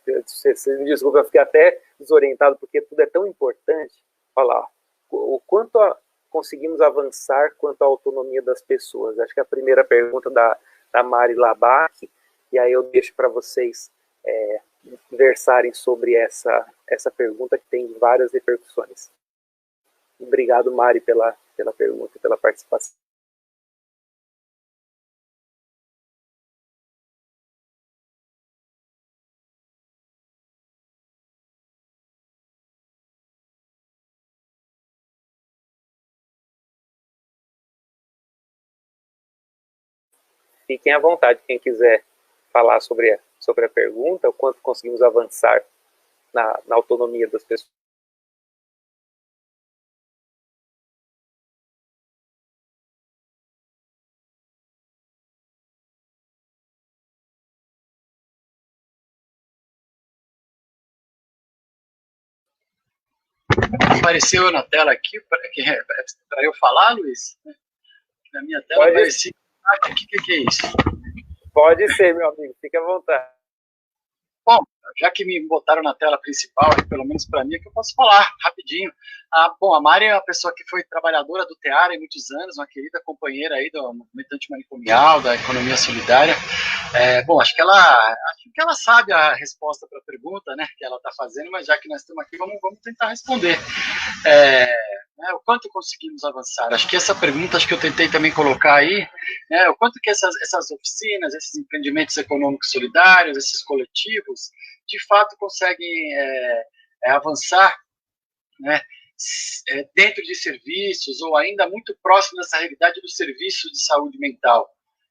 Vocês me desculpem, eu fiquei até desorientado, porque tudo é tão importante. Olha lá, o quanto conseguimos avançar quanto à autonomia das pessoas. Acho que a primeira pergunta da Mari Labac, e aí eu deixo para vocês versarem sobre essa pergunta, que tem várias repercussões. Obrigado, Mari, pela pergunta e pela participação. Fiquem à vontade, quem quiser falar sobre sobre a pergunta, o quanto conseguimos avançar na autonomia das pessoas.
Apareceu na tela aqui para eu falar, Luiz? Na minha tela apareceu. O que é isso?
Pode ser, meu amigo, fique à vontade.
Bom, já que me botaram na tela principal, pelo menos para mim, é que eu posso falar rapidinho. Bom, a Mari é uma pessoa que foi trabalhadora do TEAR há muitos anos, uma querida companheira aí do movimento antimanicomial, da economia solidária. Bom, acho que ela sabe a resposta para a pergunta, né, que ela está fazendo, mas já que nós estamos aqui, vamos tentar responder. O quanto conseguimos avançar? Acho que essa pergunta, acho que eu tentei também colocar aí, o quanto que essas oficinas, esses empreendimentos econômicos solidários, esses coletivos, de fato conseguem avançar, né, dentro de serviços ou ainda muito próximo dessa realidade do serviço de saúde mental.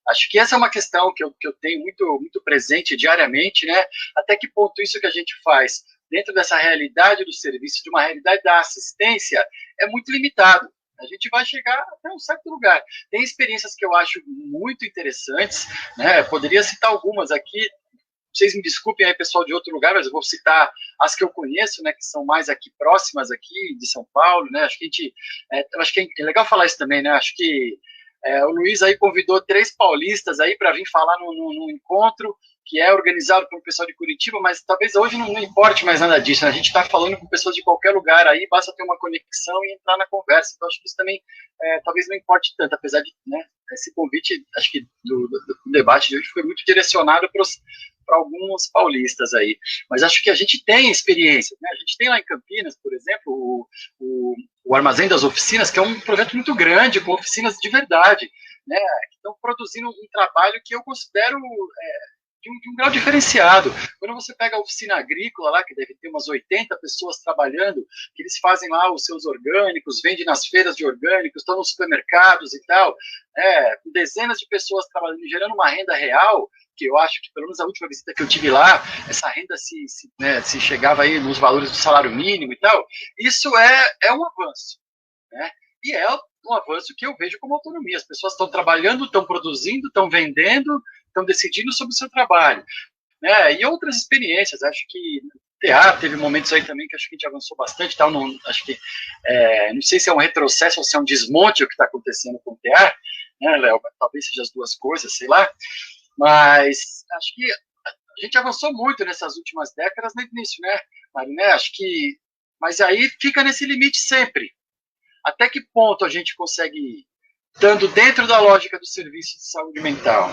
Acho que essa é uma questão que eu tenho muito presente diariamente, né? Até que ponto isso que a gente faz dentro dessa realidade do serviço, de uma realidade da assistência, é muito limitado. A gente vai chegar até um certo lugar. Tem experiências que eu acho muito interessantes, né? Poderia citar algumas aqui. Vocês me desculpem aí, pessoal de outro lugar, mas eu vou citar as que eu conheço, né, que são mais aqui próximas aqui de São Paulo, né? Acho que acho que é legal falar isso também, né? Acho que o Luiz aí convidou 3 paulistas aí para vir falar num encontro que é organizado pelo pessoal de Curitiba, mas talvez hoje não importe mais nada disso, né? A gente está falando com pessoas de qualquer lugar aí, basta ter uma conexão e entrar na conversa. Então, acho que isso também talvez não importe tanto, apesar de, né, esse convite, acho que do debate de hoje foi muito direcionado para alguns paulistas aí. Mas acho que a gente tem experiência, né? A gente tem lá em Campinas, por exemplo, o Armazém das Oficinas, que é um projeto muito grande, com oficinas de verdade, né? Que estão produzindo um trabalho que eu considero de um grau diferenciado. Quando você pega a oficina agrícola lá, que deve ter umas 80 pessoas trabalhando, que eles fazem lá os seus orgânicos, vendem nas feiras de orgânicos, estão nos supermercados e tal, com dezenas de pessoas trabalhando, gerando uma renda real, que eu acho que, pelo menos a última visita que eu tive lá, essa renda se chegava aí nos valores do salário mínimo e tal, isso é um avanço, né? E é um avanço que eu vejo como autonomia. As pessoas estão trabalhando, estão produzindo, estão vendendo, estão decidindo sobre o seu trabalho, né? E outras experiências, acho que teatro teve momentos aí também que acho que a gente avançou bastante, tal, não, acho que não sei se é um retrocesso ou se é um desmonte o que está acontecendo com o teatro, né, Léo? Talvez seja as duas coisas, sei lá, mas acho que a gente avançou muito nessas últimas décadas no início, né, Mariné? Acho que, mas aí fica nesse limite sempre. Até que ponto a gente consegue ir, estando dentro da lógica do serviço de saúde mental,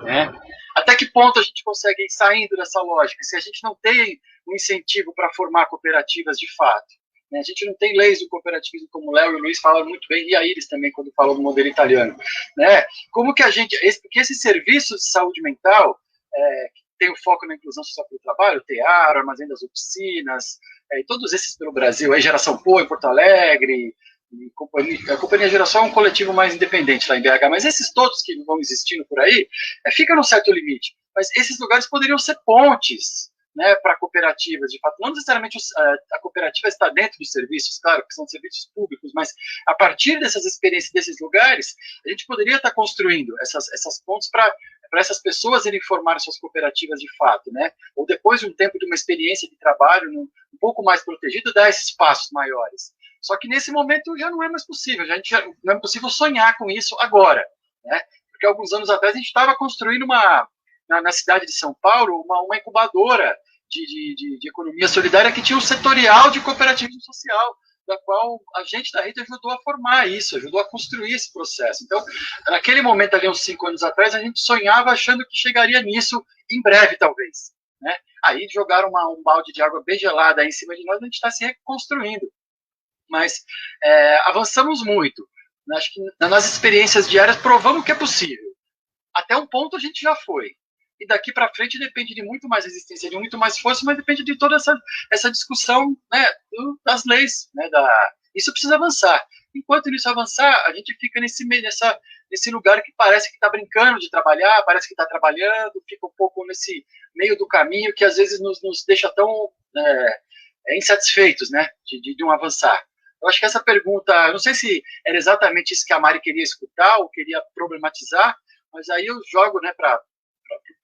né? Até que ponto a gente consegue ir saindo dessa lógica, se a gente não tem um incentivo para formar cooperativas de fato, né? A gente não tem leis do cooperativismo, como o Léo e o Luiz falaram muito bem, e a Iris também, quando falou do modelo italiano, né? Como que a gente, porque esses serviços de saúde mental, que tem o foco na inclusão social pelo trabalho, o TEAR, o Armazém das Oficinas, e todos esses pelo Brasil, aí Geração Pô, em Porto Alegre, a Companhia Geração é um coletivo mais independente lá em BH, mas esses todos que vão existindo por aí, fica num certo limite. Mas esses lugares poderiam ser pontes, né, para cooperativas, de fato. Não necessariamente a cooperativa está dentro dos serviços, claro, que são serviços públicos, mas a partir dessas experiências, desses lugares, a gente poderia estar construindo essas pontes para essas pessoas irem formar suas cooperativas de fato, né? Ou depois de um tempo de uma experiência de trabalho um pouco mais protegido, dar esses passos maiores. Só que nesse momento já não é mais possível, não é possível sonhar com isso agora, né? Porque alguns anos atrás a gente estava construindo na cidade de São Paulo uma incubadora de economia solidária que tinha um setorial de cooperativismo social, da qual a gente da rede ajudou a formar isso, ajudou a construir esse processo. Então, naquele momento ali, uns 5 anos atrás, a gente sonhava achando que chegaria nisso em breve, talvez, né? Aí jogaram um balde de água bem gelada aí em cima de nós, a gente está se reconstruindo. Mas avançamos muito. Acho que nas experiências diárias provamos que é possível. Até um ponto a gente já foi. E daqui para frente depende de muito mais resistência, de muito mais força, mas depende de toda essa discussão, né, das leis. Né, isso precisa avançar. Enquanto isso avançar, a gente fica nesse lugar que parece que está brincando de trabalhar, parece que está trabalhando, fica um pouco nesse meio do caminho que às vezes nos deixa tão insatisfeitos, né, de não avançar. Eu acho que essa pergunta, eu não sei se era exatamente isso que a Mari queria escutar ou queria problematizar, mas aí eu jogo, né, para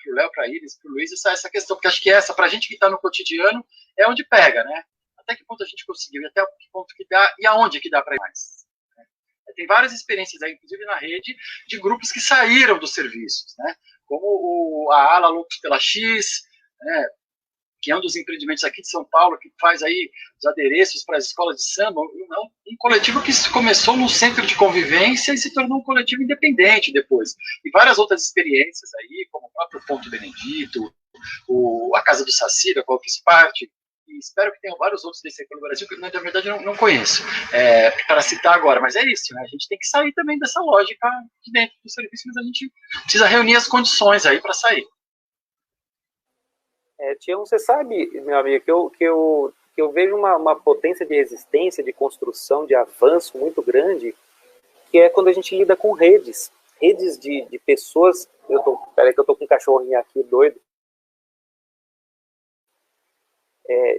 o Léo, para a Iris, para o Luiz, essa questão, porque acho que para a gente que está no cotidiano, é onde pega, né? Até que ponto a gente conseguiu, e até que ponto que dá, e aonde que dá para ir mais. Tem várias experiências aí, inclusive na rede, de grupos que saíram dos serviços, né? Como a Ala Loucos pela X, né? Que é um dos empreendimentos aqui de São Paulo, que faz aí os adereços para as escolas de samba, um coletivo que começou num centro de convivência e se tornou um coletivo independente depois. E várias outras experiências aí, como o próprio Ponto Benedito, a Casa do Saci, da qual eu fiz parte, e espero que tenham vários outros desse aqui no Brasil, que na verdade eu não conheço, para citar agora, mas é isso, né? A gente tem que sair também dessa lógica de dentro do serviço, mas a gente precisa reunir as condições aí para sair.
Tião, você sabe, meu amigo, que eu vejo uma potência de resistência, de construção, de avanço muito grande, que é quando a gente lida com redes de pessoas. Peraí que eu tô com um cachorrinho aqui doido.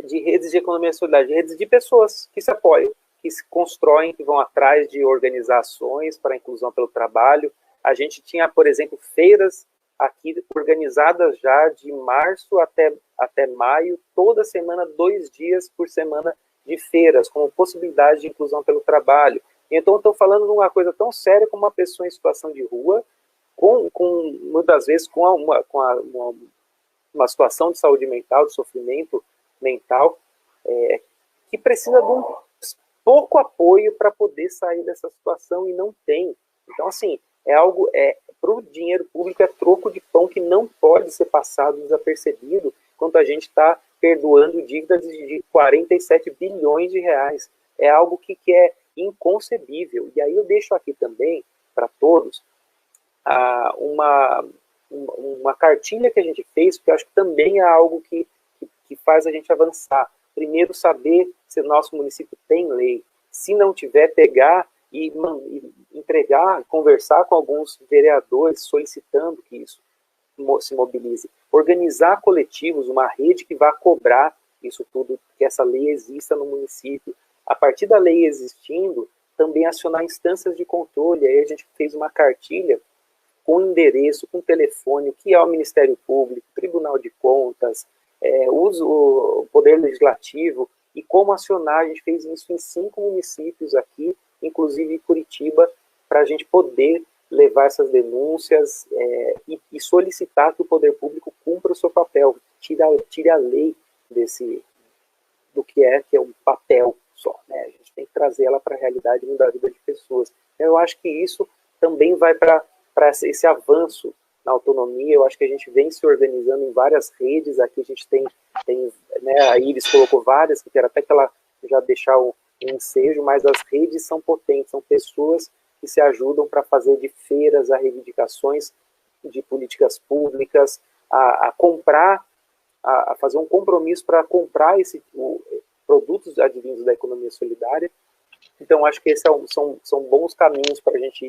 De redes de economia solidária, de redes de pessoas que se apoiam, que se constroem, que vão atrás de organizações para a inclusão pelo trabalho. A gente tinha, por exemplo, feiras aqui organizadas já de março até maio, toda semana, 2 dias por semana de feiras, com possibilidade de inclusão pelo trabalho. Então, estou falando de uma coisa tão séria como uma pessoa em situação de rua, muitas vezes com uma situação de saúde mental, de sofrimento mental, que precisa de um pouco apoio para poder sair dessa situação e não tem. Então, assim, para o dinheiro público é troco de pão que não pode ser passado desapercebido enquanto a gente está perdoando dívidas de 47 bilhões de reais. É algo que é inconcebível. E aí eu deixo aqui também, para todos, uma cartilha que a gente fez, porque eu acho que também é algo que faz a gente avançar. Primeiro, saber se o nosso município tem lei. Se não tiver, pegar e entregar, conversar com alguns vereadores solicitando que isso se mobilize. Organizar coletivos, uma rede que vá cobrar isso tudo, que essa lei exista no município. A partir da lei existindo, também acionar instâncias de controle. Aí a gente fez uma cartilha com endereço, com telefone, que é o Ministério Público, Tribunal de Contas, o Poder Legislativo, e como acionar. A gente fez isso em 5 municípios aqui, inclusive em Curitiba, para a gente poder levar essas denúncias e solicitar que o poder público cumpra o seu papel, tire a lei do que é um papel só, né? A gente tem que trazer ela para a realidade e mudar a vida de pessoas. Eu acho que isso também vai para esse avanço na autonomia. Eu acho que a gente vem se organizando em várias redes. Aqui a gente tem né, a Iris colocou várias, que quero até que ela já deixar um ensejo, mas as redes são potentes, são pessoas que se ajudam para fazer de feiras a reivindicações de políticas públicas, a comprar, a fazer um compromisso para comprar produtos advindos da economia solidária. Então, acho que esses são bons caminhos para a gente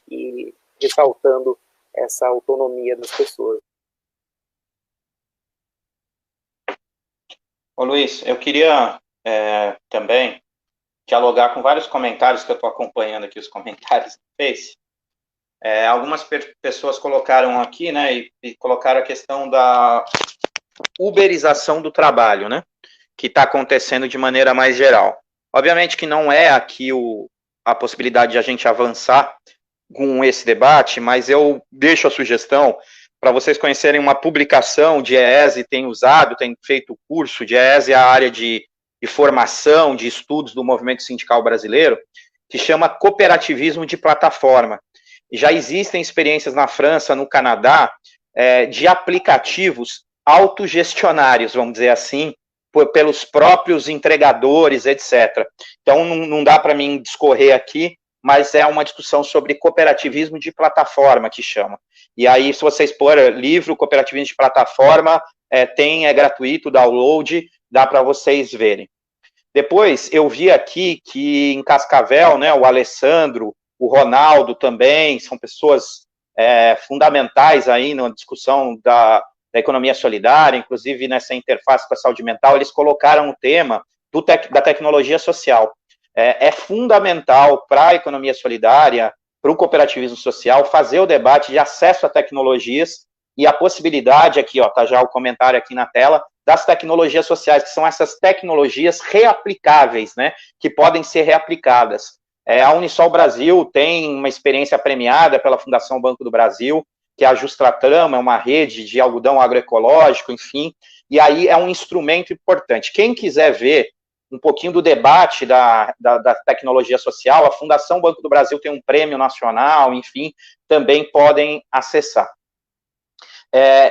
ir ressaltando essa autonomia das pessoas.
Ô Luiz, eu queria também dialogar com vários comentários que eu estou acompanhando aqui, os comentários do Face. Algumas pessoas colocaram aqui, né, e colocaram a questão da uberização do trabalho, né, que está acontecendo de maneira mais geral. Obviamente que não é aqui a possibilidade de a gente avançar com esse debate, mas eu deixo a sugestão para vocês conhecerem uma publicação de EESE, tem feito curso de EESE, a área de formação, de estudos do movimento sindical brasileiro, que chama Cooperativismo de Plataforma. Já existem experiências na França, no Canadá, de aplicativos autogestionários, vamos dizer assim, pelos próprios entregadores, etc. Então, não dá para mim discorrer aqui, mas é uma discussão sobre cooperativismo de plataforma, que chama. E aí, se vocês pôr livro, cooperativismo de plataforma, é gratuito o download, dá para vocês verem. Depois, eu vi aqui que em Cascavel, né, o Alessandro, o Ronaldo também, são pessoas fundamentais aí na discussão da economia solidária, inclusive nessa interface com a saúde mental, eles colocaram o tema da tecnologia social. É fundamental para a economia solidária, para o cooperativismo social, fazer o debate de acesso a tecnologias e a possibilidade, aqui, ó, tá já o comentário aqui na tela, das tecnologias sociais, que são essas tecnologias reaplicáveis, né, que podem ser reaplicadas. A Unisol Brasil tem uma experiência premiada pela Fundação Banco do Brasil, que é a Justratrama, é uma rede de algodão agroecológico, enfim, e aí é um instrumento importante. Quem quiser ver um pouquinho do debate da tecnologia social, a Fundação Banco do Brasil tem um prêmio nacional, enfim, também podem acessar.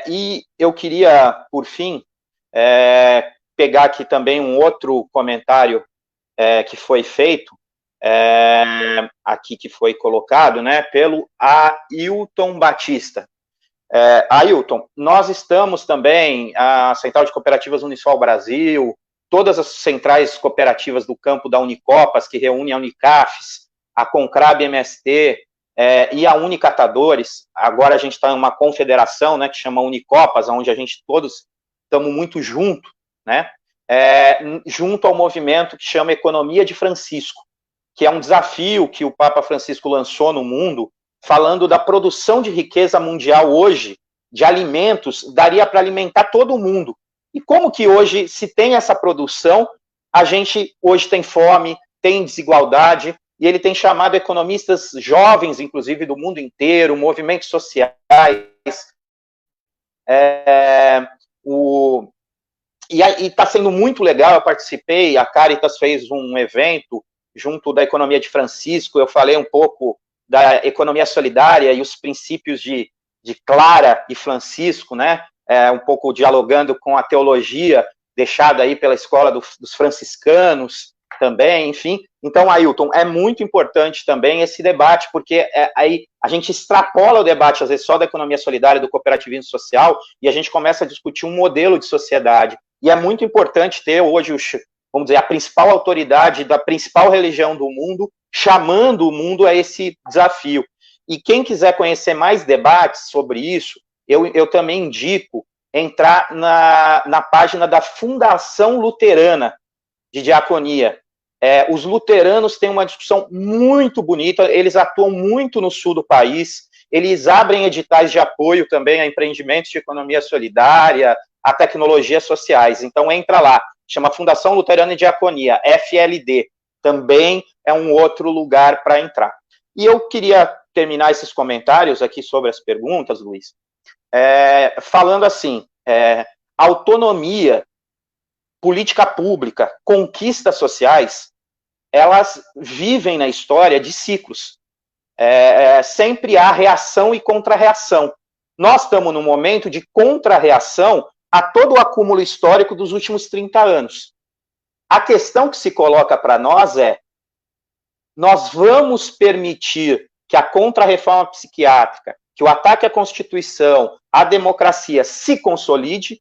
E eu queria, por fim, pegar aqui também um outro comentário que foi feito, aqui que foi colocado, né, pelo Ailton Batista. Ailton, nós estamos também, a Central de Cooperativas Unisol Brasil, todas as centrais cooperativas do campo da Unicopas, que reúne a Unicafes, a Concrab MST e a Unicatadores. Agora a gente está em uma confederação, né, que chama Unicopas, onde a gente todos estamos muito juntos, né, junto ao movimento que chama Economia de Francisco, que é um desafio que o Papa Francisco lançou no mundo, falando da produção de riqueza mundial hoje, de alimentos, daria para alimentar todo mundo. E como que hoje, se tem essa produção, a gente hoje tem fome, tem desigualdade, e ele tem chamado economistas jovens, inclusive do mundo inteiro, movimentos sociais, e está sendo muito legal. Eu participei, a Caritas fez um evento junto da Economia de Francisco, eu falei um pouco da economia solidária e os princípios de Clara e Francisco, né, um pouco dialogando com a teologia deixada aí pela escola dos franciscanos também, enfim. Então, Ailton, é muito importante também esse debate, porque aí a gente extrapola o debate, às vezes, só da economia solidária, do cooperativismo social, e a gente começa a discutir um modelo de sociedade. E é muito importante ter hoje, vamos dizer, a principal autoridade da principal religião do mundo, chamando o mundo a esse desafio. E quem quiser conhecer mais debates sobre isso, eu também indico entrar na página da Fundação Luterana de Diaconia. Os luteranos têm uma discussão muito bonita, eles atuam muito no sul do país, eles abrem editais de apoio também a empreendimentos de economia solidária, a tecnologias sociais. Então, entra lá, chama Fundação Luterana de Diaconia, FLD. Também é um outro lugar para entrar. E eu queria terminar esses comentários aqui sobre as perguntas, Luiz, falando assim, autonomia, política pública, conquistas sociais, elas vivem na história de ciclos. Sempre há reação e contra-reação. Nós estamos num momento de contra-reação a todo o acúmulo histórico dos últimos 30 anos. A questão que se coloca para nós nós vamos permitir que a contra-reforma psiquiátrica, que o ataque à Constituição, à democracia se consolide,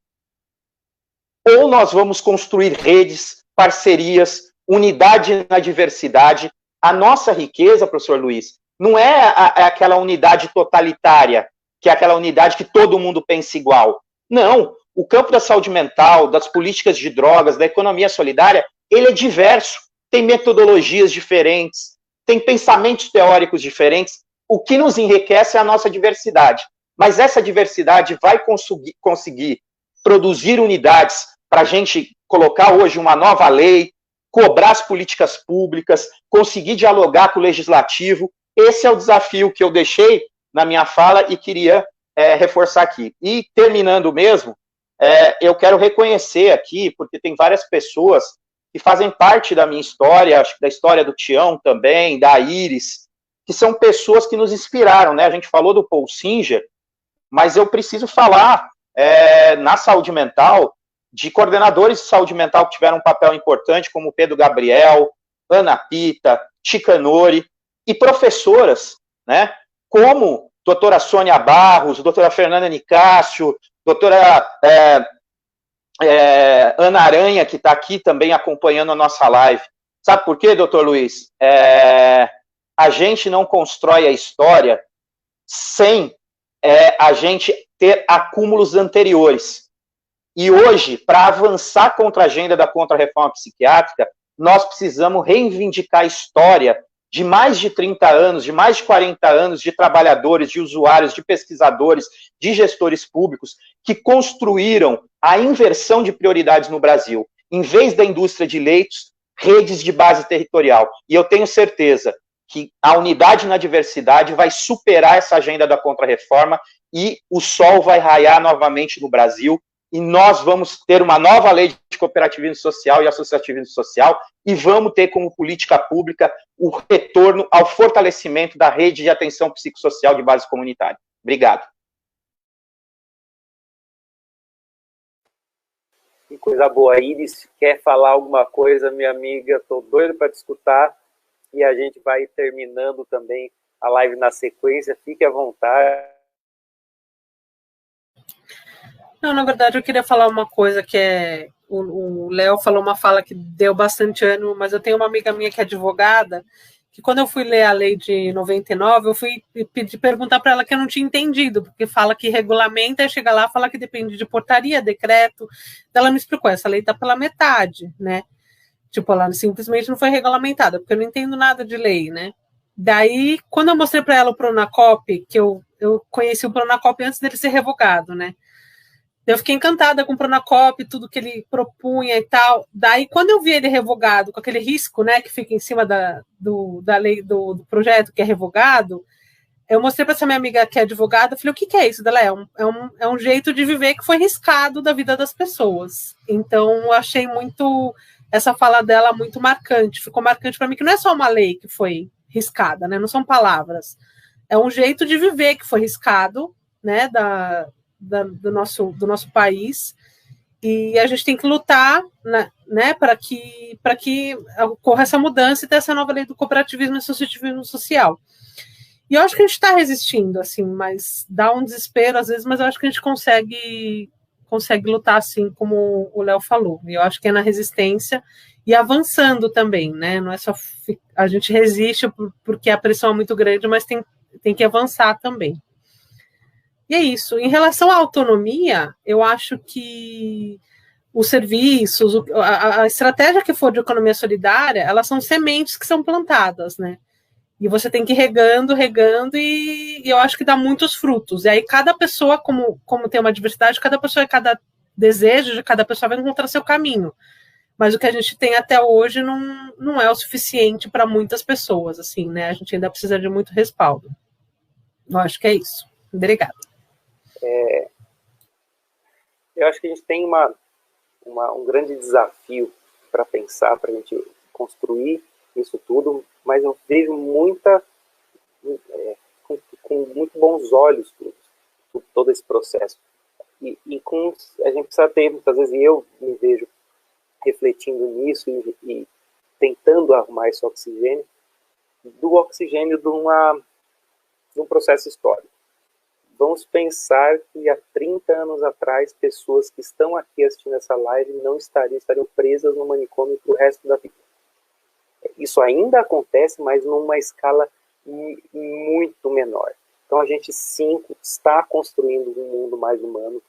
ou nós vamos construir redes, parcerias, unidade na diversidade. A nossa riqueza, professor Luiz, não é aquela unidade totalitária, que é aquela unidade que todo mundo pensa igual. Não, o campo da saúde mental, das políticas de drogas, da economia solidária, ele é diverso, tem metodologias diferentes, tem pensamentos teóricos diferentes. O que nos enriquece é a nossa diversidade. Mas essa diversidade vai conseguir produzir unidades para a gente colocar hoje uma nova lei, cobrar as políticas públicas, conseguir dialogar com o legislativo. Esse é o desafio que eu deixei na minha fala e queria reforçar aqui. E, terminando mesmo, eu quero reconhecer aqui, porque tem várias pessoas que fazem parte da minha história, acho que da história do Tião também, da Iris, que são pessoas que nos inspiraram, né? A gente falou do Paul Singer, mas eu preciso falar na saúde mental, de coordenadores de saúde mental que tiveram um papel importante, como Pedro Gabriel, Ana Pita, Chicanori, e professoras, né, como doutora Sônia Barros, doutora Fernanda Nicásio, doutora Ana Aranha, que está aqui também acompanhando a nossa live. Sabe por quê, doutor Luiz? a gente não constrói a história sem a gente ter acúmulos anteriores. E hoje, para avançar contra a agenda da contra-reforma psiquiátrica, nós precisamos reivindicar a história de mais de 30 anos, de mais de 40 anos de trabalhadores, de usuários, de pesquisadores, de gestores públicos que construíram a inversão de prioridades no Brasil. Em vez da indústria de leitos, redes de base territorial. E eu tenho certeza que a unidade na diversidade vai superar essa agenda da contra-reforma e o sol vai raiar novamente no Brasil e nós vamos ter uma nova lei de cooperativismo social e associativismo social e vamos ter como política pública o retorno ao fortalecimento da rede de atenção psicossocial de base comunitária. Obrigado.
Que coisa boa. Iris, quer falar alguma coisa, minha amiga? Estou doido para te escutar e a gente vai terminando também a live na sequência. Fique à vontade.
Não, na verdade, eu queria falar uma coisa que é... O Léo falou uma fala que deu bastante ano, mas eu tenho uma amiga minha que é advogada, que quando eu fui ler a lei de 99, eu fui perguntar para ela que eu não tinha entendido, porque fala que regulamenta, e chega lá e fala que depende de portaria, decreto. Ela me explicou, essa lei está pela metade, né? Tipo, ela simplesmente não foi regulamentada, porque eu não entendo nada de lei, né? Daí, quando eu mostrei para ela o Pronacop, que eu conheci o Pronacop antes dele ser revogado, né? Eu fiquei encantada com o Pronacop, tudo que ele propunha e tal. Daí, quando eu vi ele revogado, com aquele risco, né, que fica em cima da lei, do projeto que é revogado, eu mostrei para essa minha amiga que é advogada, falei, o que é isso? Ela é um jeito de viver que foi riscado da vida das pessoas. Então, eu achei muito essa fala dela muito marcante. Ficou marcante para mim que não é só uma lei que foi riscada, né? Não são palavras. É um jeito de viver que foi riscado, né, do nosso país, e a gente tem que lutar, né, para que ocorra essa mudança e ter essa nova lei do cooperativismo e associativismo social. E eu acho que a gente está resistindo, assim, mas dá um desespero às vezes, mas eu acho que a gente consegue lutar, assim, como o Léo falou. E eu acho que é na resistência e avançando também, né? Não é só a gente resiste porque a pressão é muito grande, mas tem que avançar também. E é isso. Em relação à autonomia, eu acho que os serviços, a estratégia que for de economia solidária, elas são sementes que são plantadas, né? E você tem que ir regando, e eu acho que dá muitos frutos. E aí cada pessoa, como tem uma diversidade, cada pessoa e cada desejo de cada pessoa vai encontrar seu caminho. Mas o que a gente tem até hoje não é o suficiente para muitas pessoas, assim, né? A gente ainda precisa de muito respaldo. Eu acho que é isso. Obrigada.
Eu acho que a gente tem um grande desafio para pensar, para a gente construir isso tudo, mas eu vejo com muito bons olhos todo esse processo. E a gente precisa ter, muitas vezes, e eu me vejo refletindo nisso e tentando arrumar esse oxigênio, do oxigênio de um processo histórico. Vamos pensar que há 30 anos atrás, pessoas que estão aqui assistindo essa live não estariam presas no manicômio para o resto da vida. Isso ainda acontece, mas numa escala muito menor. Então a gente sim está construindo um mundo mais humano,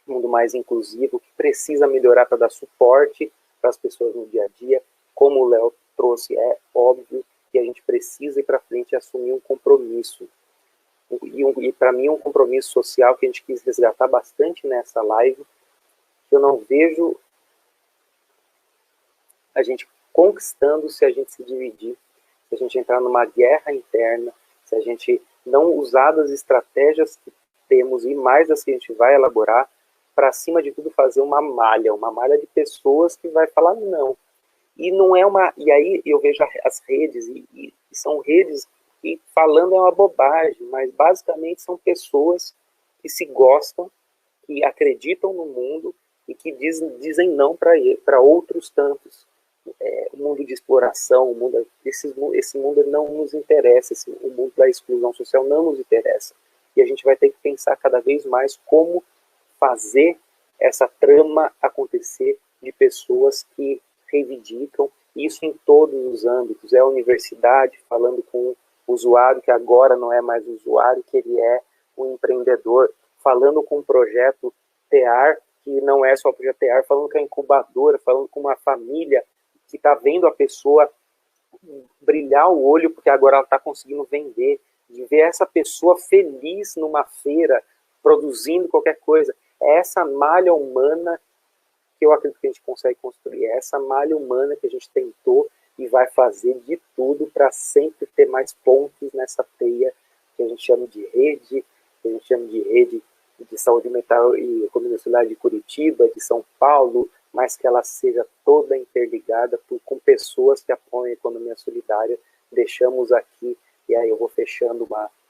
um mundo mais inclusivo, que precisa melhorar para dar suporte para as pessoas no dia a dia. Como o Léo trouxe, é óbvio que a gente precisa ir para frente e assumir um compromisso. E para mim um compromisso social que a gente quis resgatar bastante nessa live, que eu não vejo a gente conquistando se a gente se dividir, se a gente entrar numa guerra interna, se a gente não usar das estratégias que temos e mais das que a gente vai elaborar, para acima de tudo fazer uma malha de pessoas que vai falar não. E não é e aí eu vejo as redes, e são redes que falando é uma bobagem, mas basicamente são pessoas que se gostam, que acreditam no mundo e que dizem não para outros tantos. O mundo de exploração, esse mundo não nos interessa, o mundo da exclusão social não nos interessa. E a gente vai ter que pensar cada vez mais como fazer essa trama acontecer de pessoas que reivindicam isso em todos os âmbitos. É a universidade falando com usuário que agora não é mais usuário, que ele é um empreendedor, falando com um projeto TEAR, que não é só projeto TEAR, falando com a incubadora, falando com uma família que está vendo a pessoa brilhar o olho, porque agora ela está conseguindo vender, de ver essa pessoa feliz numa feira, produzindo qualquer coisa. É essa malha humana que eu acredito que a gente consegue construir, é essa malha humana que a gente tentou e vai fazer de tudo para sempre ter mais pontos nessa teia que a gente chama de rede, que a gente chama de rede de saúde mental e economia solidária de Curitiba, de São Paulo, mas que ela seja toda interligada com pessoas que apoiam a economia solidária. Deixamos aqui, e aí eu vou fechando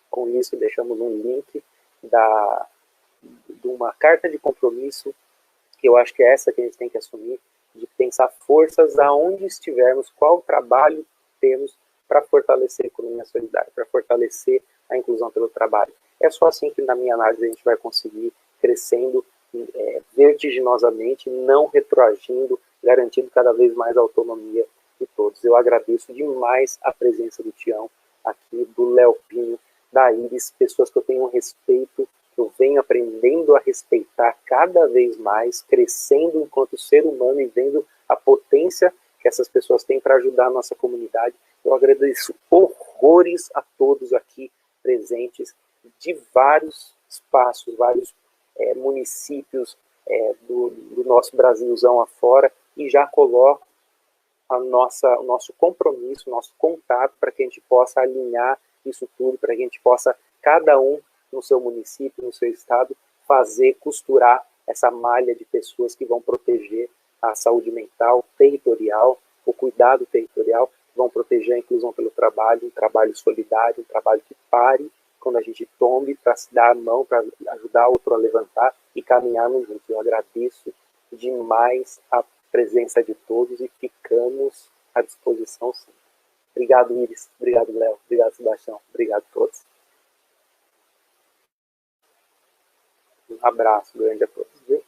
com isso, deixamos um link de uma carta de compromisso, que eu acho que é essa que a gente tem que assumir, de pensar forças aonde estivermos, qual trabalho temos para fortalecer a economia solidária, para fortalecer a inclusão pelo trabalho. É só assim que, na minha análise, a gente vai conseguir crescendo vertiginosamente, não retroagindo, garantindo cada vez mais a autonomia de todos. Eu agradeço demais a presença do Tião aqui, do Léo Pinho, da Iris, pessoas que eu tenho um respeito, que eu venho aprendendo a respeitar cada vez mais, crescendo enquanto ser humano e vendo a potência que essas pessoas têm para ajudar a nossa comunidade. Eu agradeço horrores a todos aqui presentes, de vários espaços, vários municípios do nosso Brasilzão afora, e já coloco o nosso compromisso, o nosso contato, para que a gente possa alinhar isso tudo, para que a gente possa, cada um no seu município, no seu estado, costurar essa malha de pessoas que vão proteger a saúde mental territorial, o cuidado territorial, que vão proteger a inclusão pelo trabalho, um trabalho solidário, um trabalho que pare quando a gente tome, para se dar a mão, para ajudar o outro a levantar e caminharmos juntos. Eu agradeço demais a presença de todos e ficamos à disposição sim. Obrigado, Iris. Obrigado, Léo. Obrigado, Sebastião. Obrigado a todos. Um abraço grande a todos. Viu?